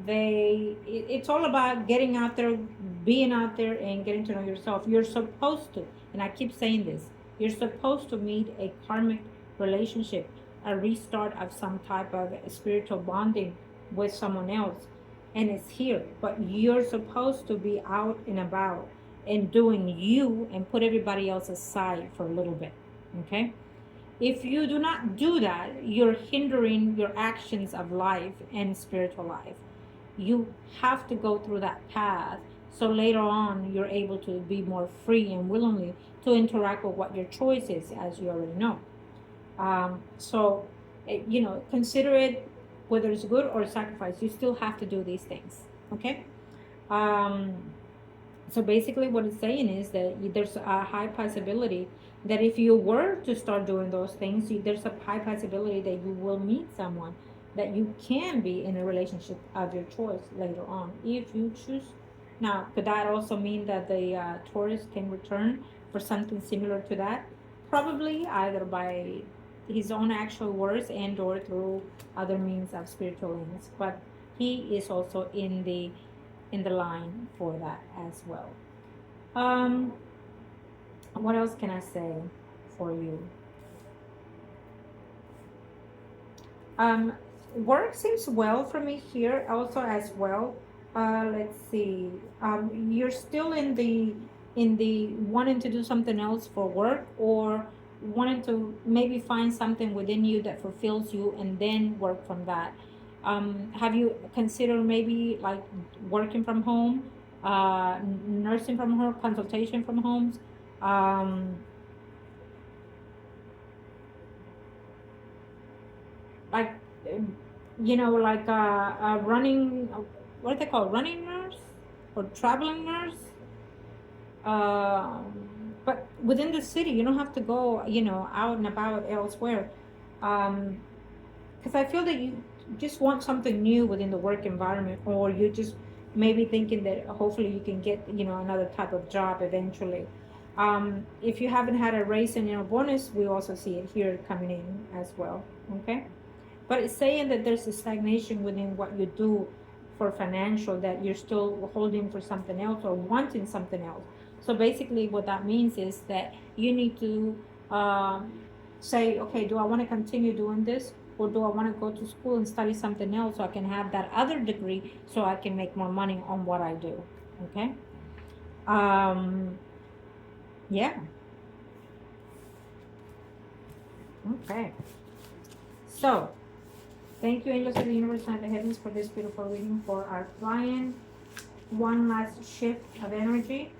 it's all about getting out there, being out there, and getting to know yourself. You're supposed to, and I keep saying this, you're supposed to meet a karmic relationship, a restart of some type of spiritual bonding with someone else, and it's here. But you're supposed to be out and about and doing you, and put everybody else aside for a little bit. Okay, if you do not do that, you're hindering your actions of life and spiritual life. You have to go through that path, so later on you're able to be more free and willingly to interact with what your choice is, as you already know. So, consider it, whether it's good or sacrifice. You still have to do these things. Okay. Um, so basically, what it's saying is that there's a high possibility that if you were to start doing those things, there's a high possibility that you will meet someone that you can be in a relationship of your choice later on if you choose. Now, could that also mean that the Taurus can return for something similar to that? Probably either by his own actual words and or through other means of spiritual means. But he is also in the line for that as well. Um, what else can I say for you? Um, Work seems well for me here also as well. Let's see. You're still in the wanting to do something else for work, or wanting to maybe find something within you that fulfills you and then work from that. Have you considered maybe like working from home, nursing from home, consultation from homes? Um, like you know, like a running, what are they called, running nurse or traveling nurse. But within the city, you don't have to go, you know, out and about elsewhere. Because I feel that you just want something new within the work environment, or you just maybe thinking that hopefully you can get, you know, another type of job eventually. If you haven't had a raise in your bonus, we also see it here coming in as well. Okay. But it's saying that there's a stagnation within what you do for financial, that you're still holding for something else or wanting something else. So basically, what that means is that you need to um, say, okay, do I want to continue doing this? Or do I want to go to school and study something else so I can have that other degree so I can make more money on what I do? Okay. Um, yeah. Okay. So, thank you, angels of the universe and the heavens, for this beautiful reading for our client. One last shift of energy.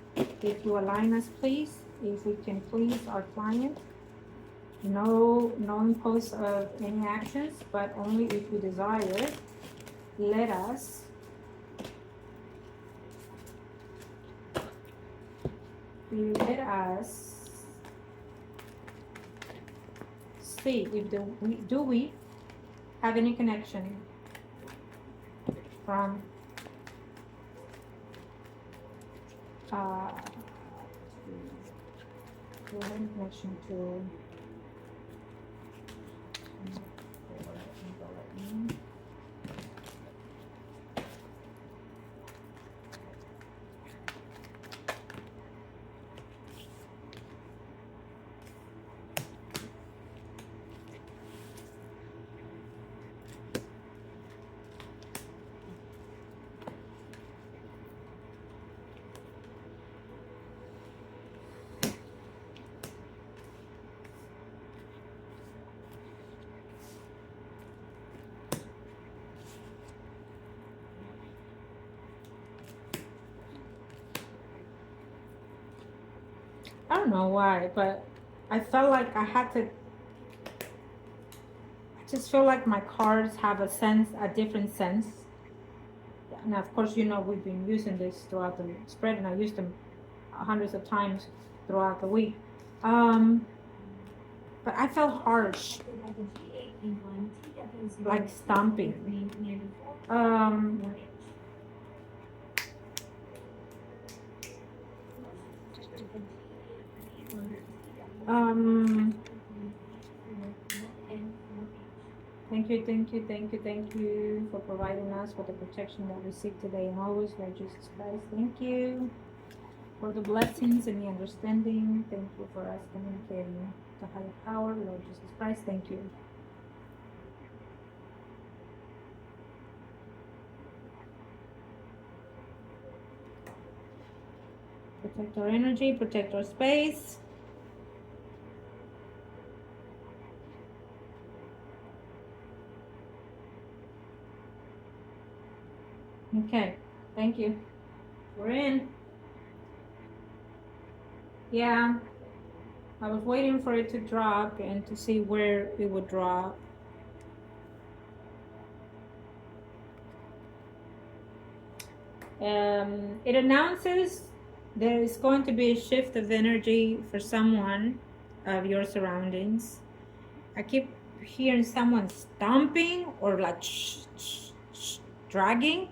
If you align us, please. If we can please our client. No impose of any actions, but only if you desire. Let us see if do we have any connection from connection to I don't know why, but I felt like I had to. I just feel like my cards have a sense, a different sense. And of course, you know, we've been using this throughout the spread, and I used them hundreds of times throughout the week. But I felt harsh, like stomping. Thank you for providing us with the protection that we seek today and always, Lord Jesus Christ. Thank you for the blessings and the understanding. Thank you for us communicating to higher power, Lord Jesus Christ. Thank you. Protect our energy, protect our space. Okay, thank you. We're in. Yeah, I was waiting for it to drop and to see where it would drop. It announces there is going to be a shift of energy for someone of your surroundings. I keep hearing someone stomping or like dragging.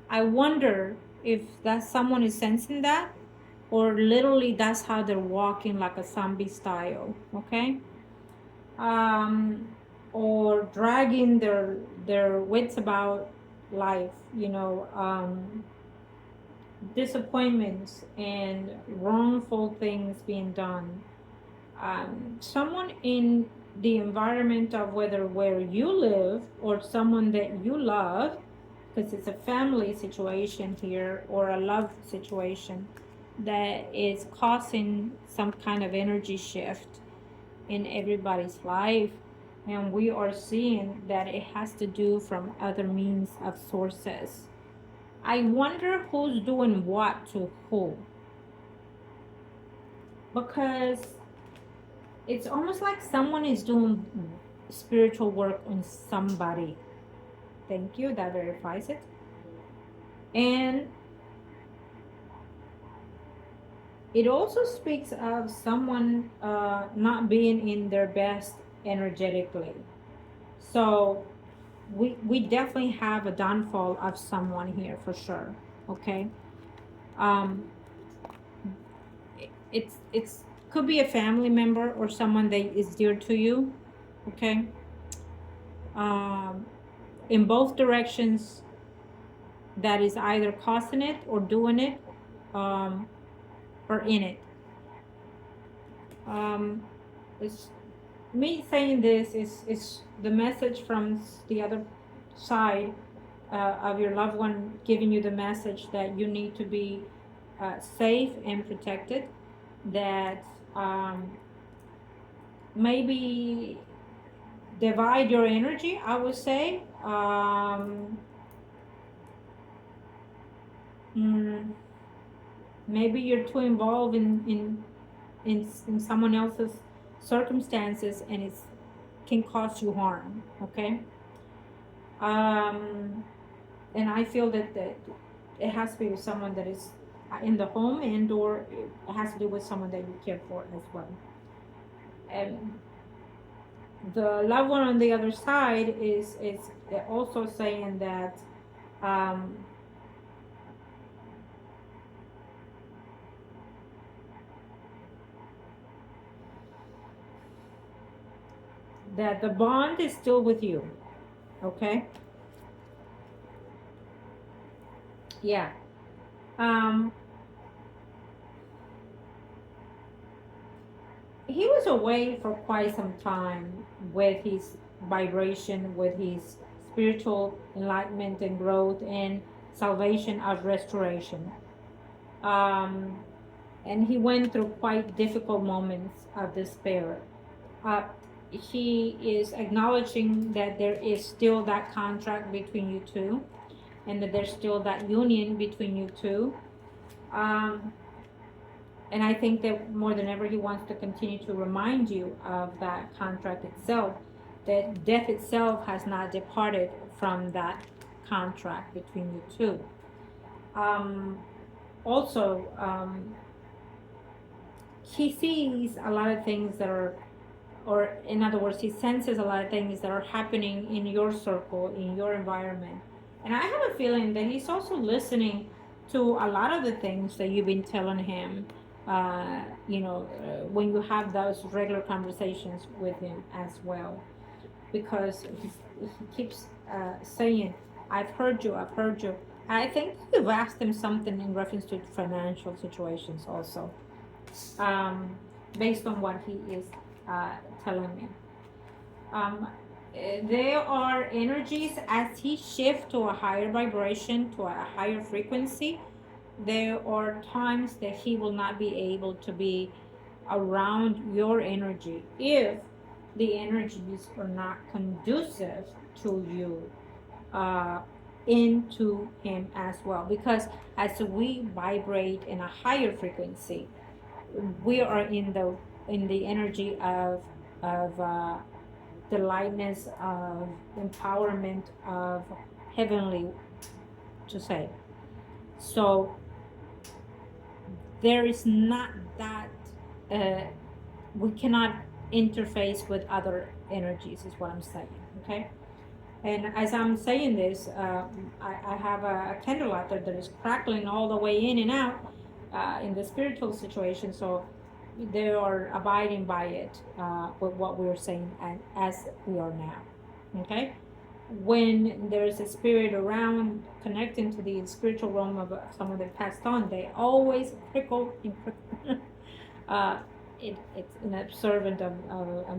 I wonder if that someone is sensing that, or literally that's how they're walking, like a zombie style. Okay. Or dragging their wits about life, you know, disappointments and wrongful things being done. Someone in the environment of where you live or someone that you love, because it's a family situation here or a love situation, that is causing some kind of energy shift in everybody's life. And we are seeing that it has to do from other means of sources. I wonder who's doing what to who. Because it's almost like someone is doing spiritual work on somebody. Thank you. That verifies it. And it also speaks of someone not being in their best energetically. So we definitely have a downfall of someone here for sure. Okay. Um, it's could be a family member or someone that is dear to you. Okay. Um, in both directions, that is either causing it or doing it, um, or in it. Um, it's me saying this is the message from the other side of your loved one giving you the message that you need to be safe and protected. That maybe divide your energy, I would say. Mm, maybe you're too involved in someone else's circumstances, and it can cause you harm. Okay. um, and I feel that it has to be with someone that is in the home, and or it has to do with someone that you care for as well. And the loved one on the other side is also saying that um, that the bond is still with you. Okay. Yeah. um, he was away for quite some time with his vibration, with his spiritual enlightenment and growth and salvation of restoration. Um, and he went through quite difficult moments of despair. Uh, he is acknowledging that there is still that contract between you two, and that there's still that union between you two. Um, and I think that more than ever, he wants to continue to remind you of that contract itself, that death itself has not departed from that contract between you two. Um, also, he sees a lot of things that are, or in other words, he senses a lot of things that are happening in your circle, in your environment. And I have a feeling that he's also listening to a lot of the things that you've been telling him, when you have those regular conversations with him as well. Because he keeps saying, I've heard you, I've heard you. I think you've asked him something in reference to financial situations also, um, based on what he is uh, telling me. Um, there are energies as he shifts to a higher vibration, to a higher frequency. There are times that he will not be able to be around your energy if the energies are not conducive to you, uh, into him as well. Because as we vibrate in a higher frequency, we are in the energy of the lightness, of empowerment, of heavenly, to say. So there is not that uh, we cannot interface with other energies, is what I'm saying. Okay. And as I'm saying this, I have a candle out there that is crackling all the way in and out in the spiritual situation. So they are abiding by it, with what we're saying, and as we are now. Okay. When there's a spirit around connecting to the spiritual realm of someone that passed on, they always prickle and prickle. uh, it's an observant of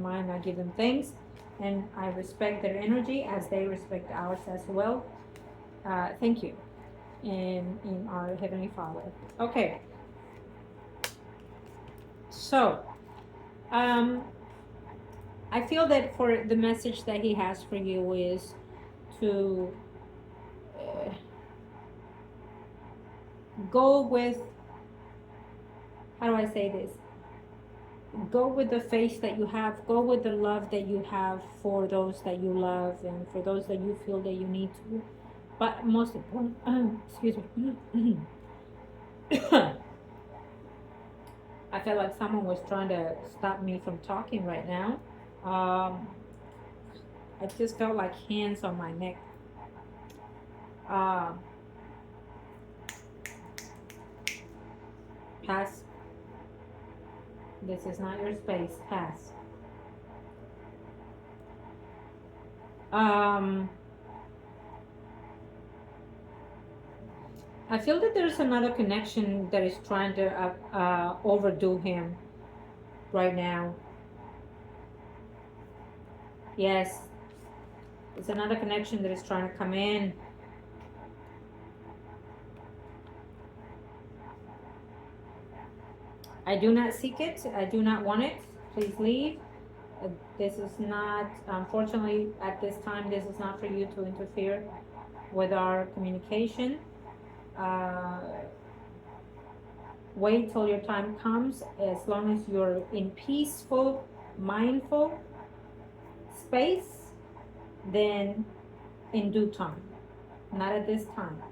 mine. I give them things, and I respect their energy as they respect ours as well. Thank you, in our Heavenly Father. Okay, so I feel that for the message that he has for you is to go with, how do I say this? go with the faith that you have, go with the love that you have for those that you love and for those that you feel that you need to. But most important, excuse me. I felt like someone was trying to stop me from talking right now. I just felt like hands on my neck. Uh, pass. This is not your space. Pass. I feel that there's another connection that is trying to overdo him right now. Yes, it's another connection that is trying to come in. I do not seek it. I do not want it. Please leave. This is not, unfortunately, at this time, this is not for you to interfere with our communication. Wait till your time comes. As long as you're in peaceful, mindful space, then in due time. Not at this time.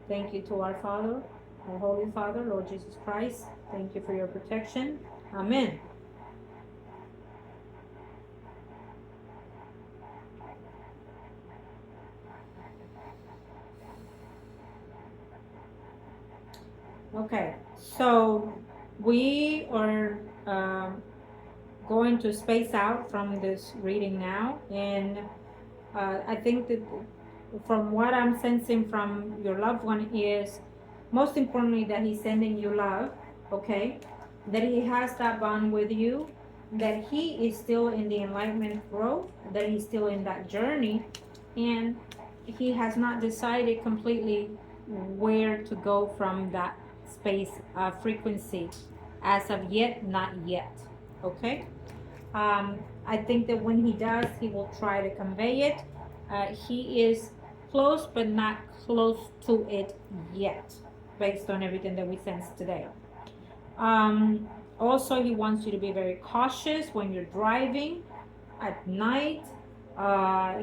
Thank you to our Father, our Holy Father, Lord Jesus Christ. Thank you for your protection. Amen. Okay, so we are going to space out from this reading now, and I think that from what I'm sensing from your loved one is most importantly that he's sending you love, okay, that he has that bond with you, that he is still in the enlightenment growth, that he's still in that journey, and he has not decided completely where to go from that space frequency as of yet, not yet, okay. I think that when he does, he will try to convey it. He is close but not close to it yet, based on everything that we sense today. Also, he wants you to be very cautious when you're driving at night.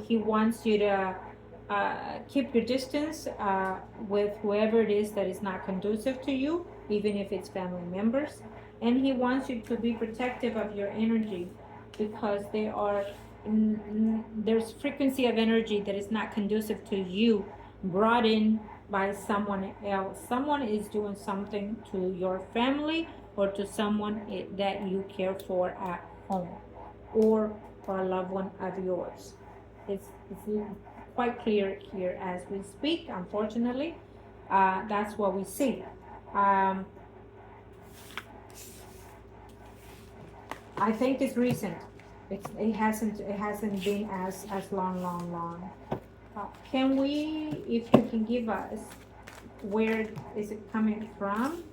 He wants you to keep your distance with whoever it is that is not conducive to you, even if it's family members. And he wants you to be protective of your energy, because there's frequency of energy that is not conducive to you, brought in by someone else. Someone is doing something to your family or to someone that you care for at home, or a loved one of yours. It's quite clear here as we speak, unfortunately. That's what we see. I think it's recent. It hasn't been as long. Can we, if you can give us, where is it coming from?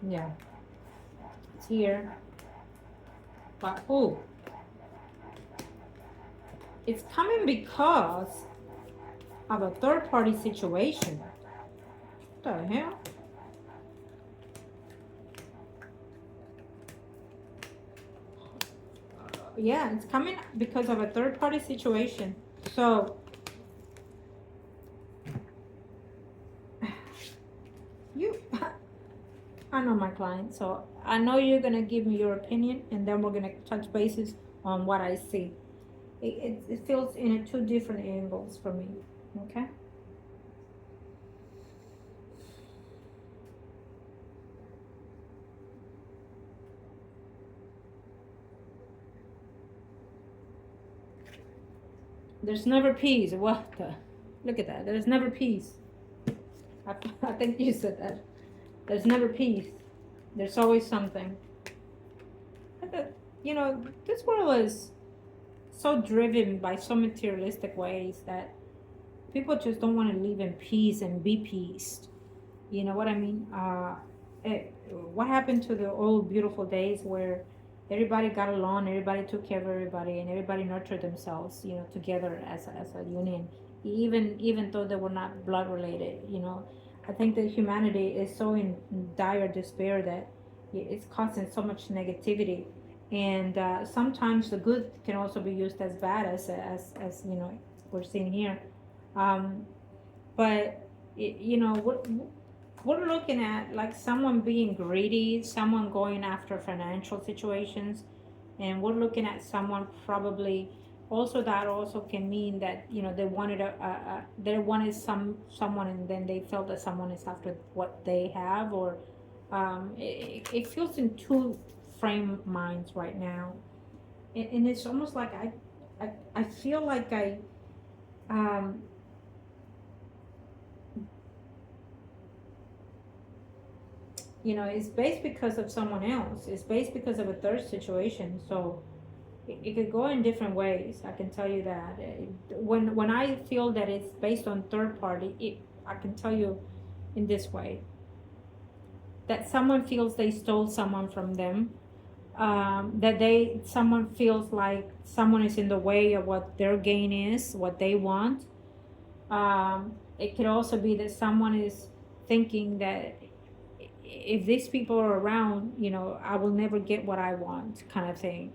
Yeah, it's here. But it's coming because of a third-party situation. What the hell? Yeah, it's coming because of a third-party situation. So I know my client, so I know you're gonna give me your opinion, and then we're gonna touch bases on what I see. It feels in two different angles for me. Okay. There's never peace. What the? Look at that. There's never peace. I think you said that. There's never peace. There's always something. You know, this world is so driven by so materialistic ways that people just don't want to live in peace and be peaced. You know what I mean? What happened to the old beautiful days where everybody got along, everybody took care of everybody, and everybody nurtured themselves, together as a union, even though they were not blood related. I think that humanity is so in dire despair that it's causing so much negativity, and sometimes the good can also be used as bad, as we're seeing here. Um, but we're looking at like someone being greedy, someone going after financial situations, and we're looking at someone probably also, that also can mean that they wanted they wanted someone, and then they felt that someone is after what they have, or it feels in two frame minds right now, and it's almost like I feel like um it's based because of someone else. It's based because of a third situation. So it could go in different ways. I can tell you that. When I feel that it's based on third party, I can tell you in this way, that someone feels they stole someone from them. That someone feels like someone is in the way of what their gain is, what they want. It could also be that someone is thinking that if these people are around, I will never get what I want, kind of thing.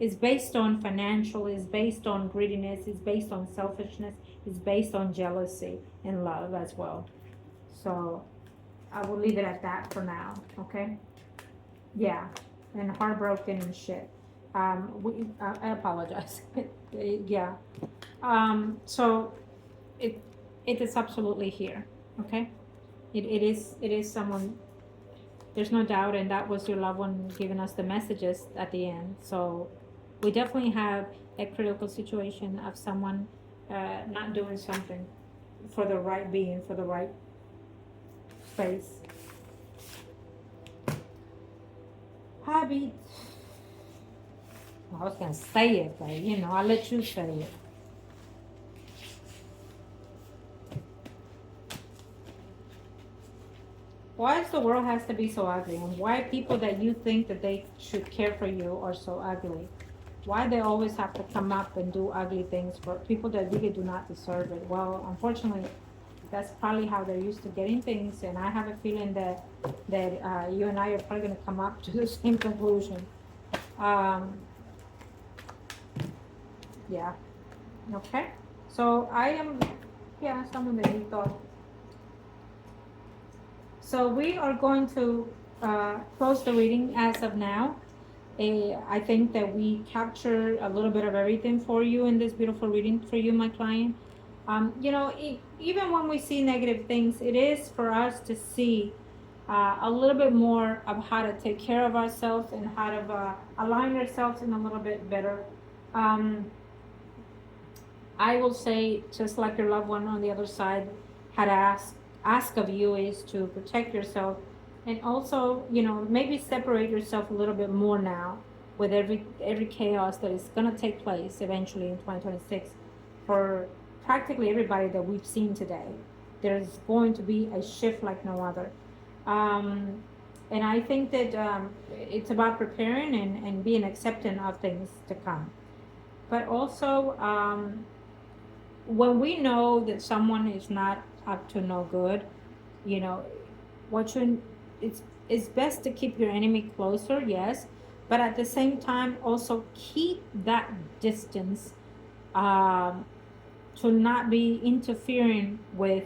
It's based on financial, it's based on greediness, it's based on selfishness, it's based on jealousy and love as well. So I will leave it at that for now. Okay. Yeah. And heartbroken and shit. I apologize. Yeah. So it it is absolutely here. Okay. It is someone, there's no doubt, and that was your loved one giving us the messages at the end. So we definitely have a critical situation of someone not doing something for the right being, for the right space. Hobby. I was gonna say it, but I'll let you say it. Why does the world has to be so ugly? And why people that you think that they should care for you are so ugly? Why they always have to come up and do ugly things for people that really do not deserve it? Well, unfortunately, that's probably how they're used to getting things, and I have a feeling that you and I are probably going to come up to the same conclusion. Um, yeah. Okay. So I am, yeah, someone that you thought. So we are going to close the reading as of now. I think that we captured a little bit of everything for you in this beautiful reading for you, my client. Even when we see negative things, it is for us to see a little bit more of how to take care of ourselves and how to align ourselves in a little bit better. I will say, just like your loved one on the other side had ask of you, is to protect yourself, and also maybe separate yourself a little bit more now with every chaos that is going to take place eventually in 2026 for practically everybody that we've seen today. There's going to be a shift like no other. And I think that it's about preparing and being accepting of things to come. But also, when we know that someone is not up to no good, you know, what you it's best to keep your enemy closer, yes, but at the same time also keep that distance, um, to not be interfering with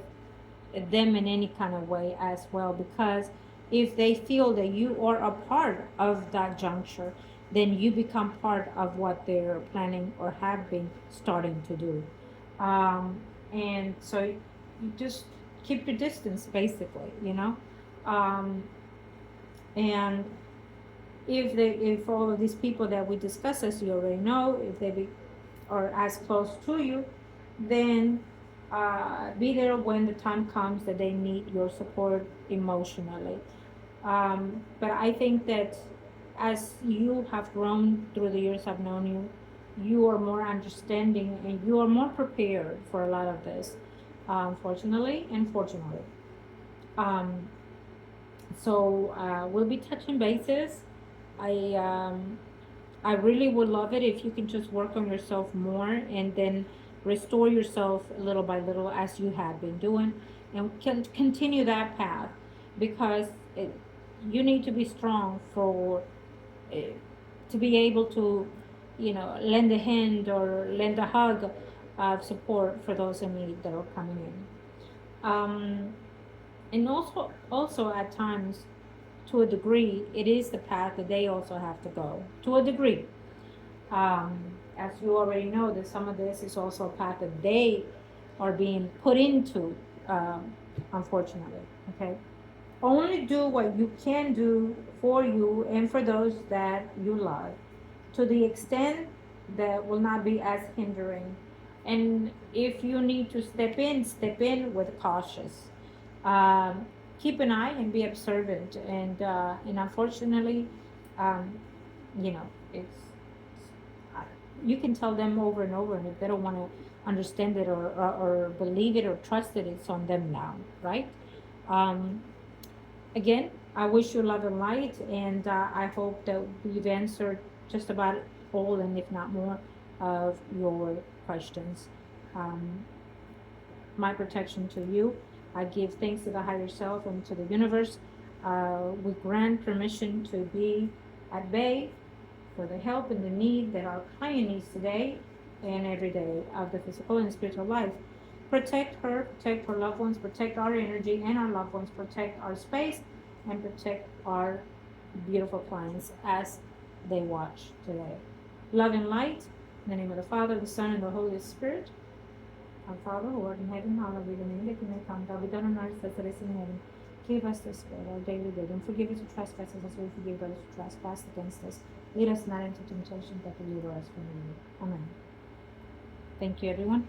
them in any kind of way as well, because if they feel that you are a part of that juncture, then you become part of what they're planning or have been starting to do. And so you just keep your distance, basically, um, and if all of these people that we discuss, as you already know, if are as close to you, then be there when the time comes that they need your support emotionally. But I think that as you have grown through the years I've known you, you are more understanding and you are more prepared for a lot of this, fortunately and fortunately. Um, so we'll be touching bases I I really would love it if you can just work on yourself more and then restore yourself little by little as you have been doing, and can continue that path, because it, you need to be strong for uh, to be able to, lend a hand or lend a hug of support for those in need that are coming in. And also at times, to a degree, it is the path that they also have to go to a degree. um, as you already know, that some of this is also a path that they are being put into, unfortunately. Okay, only do what you can do for you and for those that you love, to the extent that will not be as hindering. And if you need to step in with cautious. Um, Keep an eye and be observant. And unfortunately, um, it's you can tell them over and over, and if they don't want to understand it or believe it or trust it, it's on them now, right? Um, Again, I wish you love and light, and I hope that we've answered just about all, and if not more, of your questions. Um, my protection to you. I give thanks to the higher self and to the universe. We grant permission to be at bay for the help and the need that our client needs today and every day of the physical and spiritual life. Protect her loved ones, protect our energy and our loved ones, protect our space, and protect our beautiful clients as they watch today. Love and light, in the name of the Father, the Son, and the Holy Spirit. Our Father who art in heaven, hallowed be your name. Thy kingdom come, thy will be done on earth as it is in heaven. Give us this day our daily bread, and forgive us our trespasses as we forgive those who trespass against us. Lead us not into temptation, but deliver us from evil. Amen. Thank you, everyone.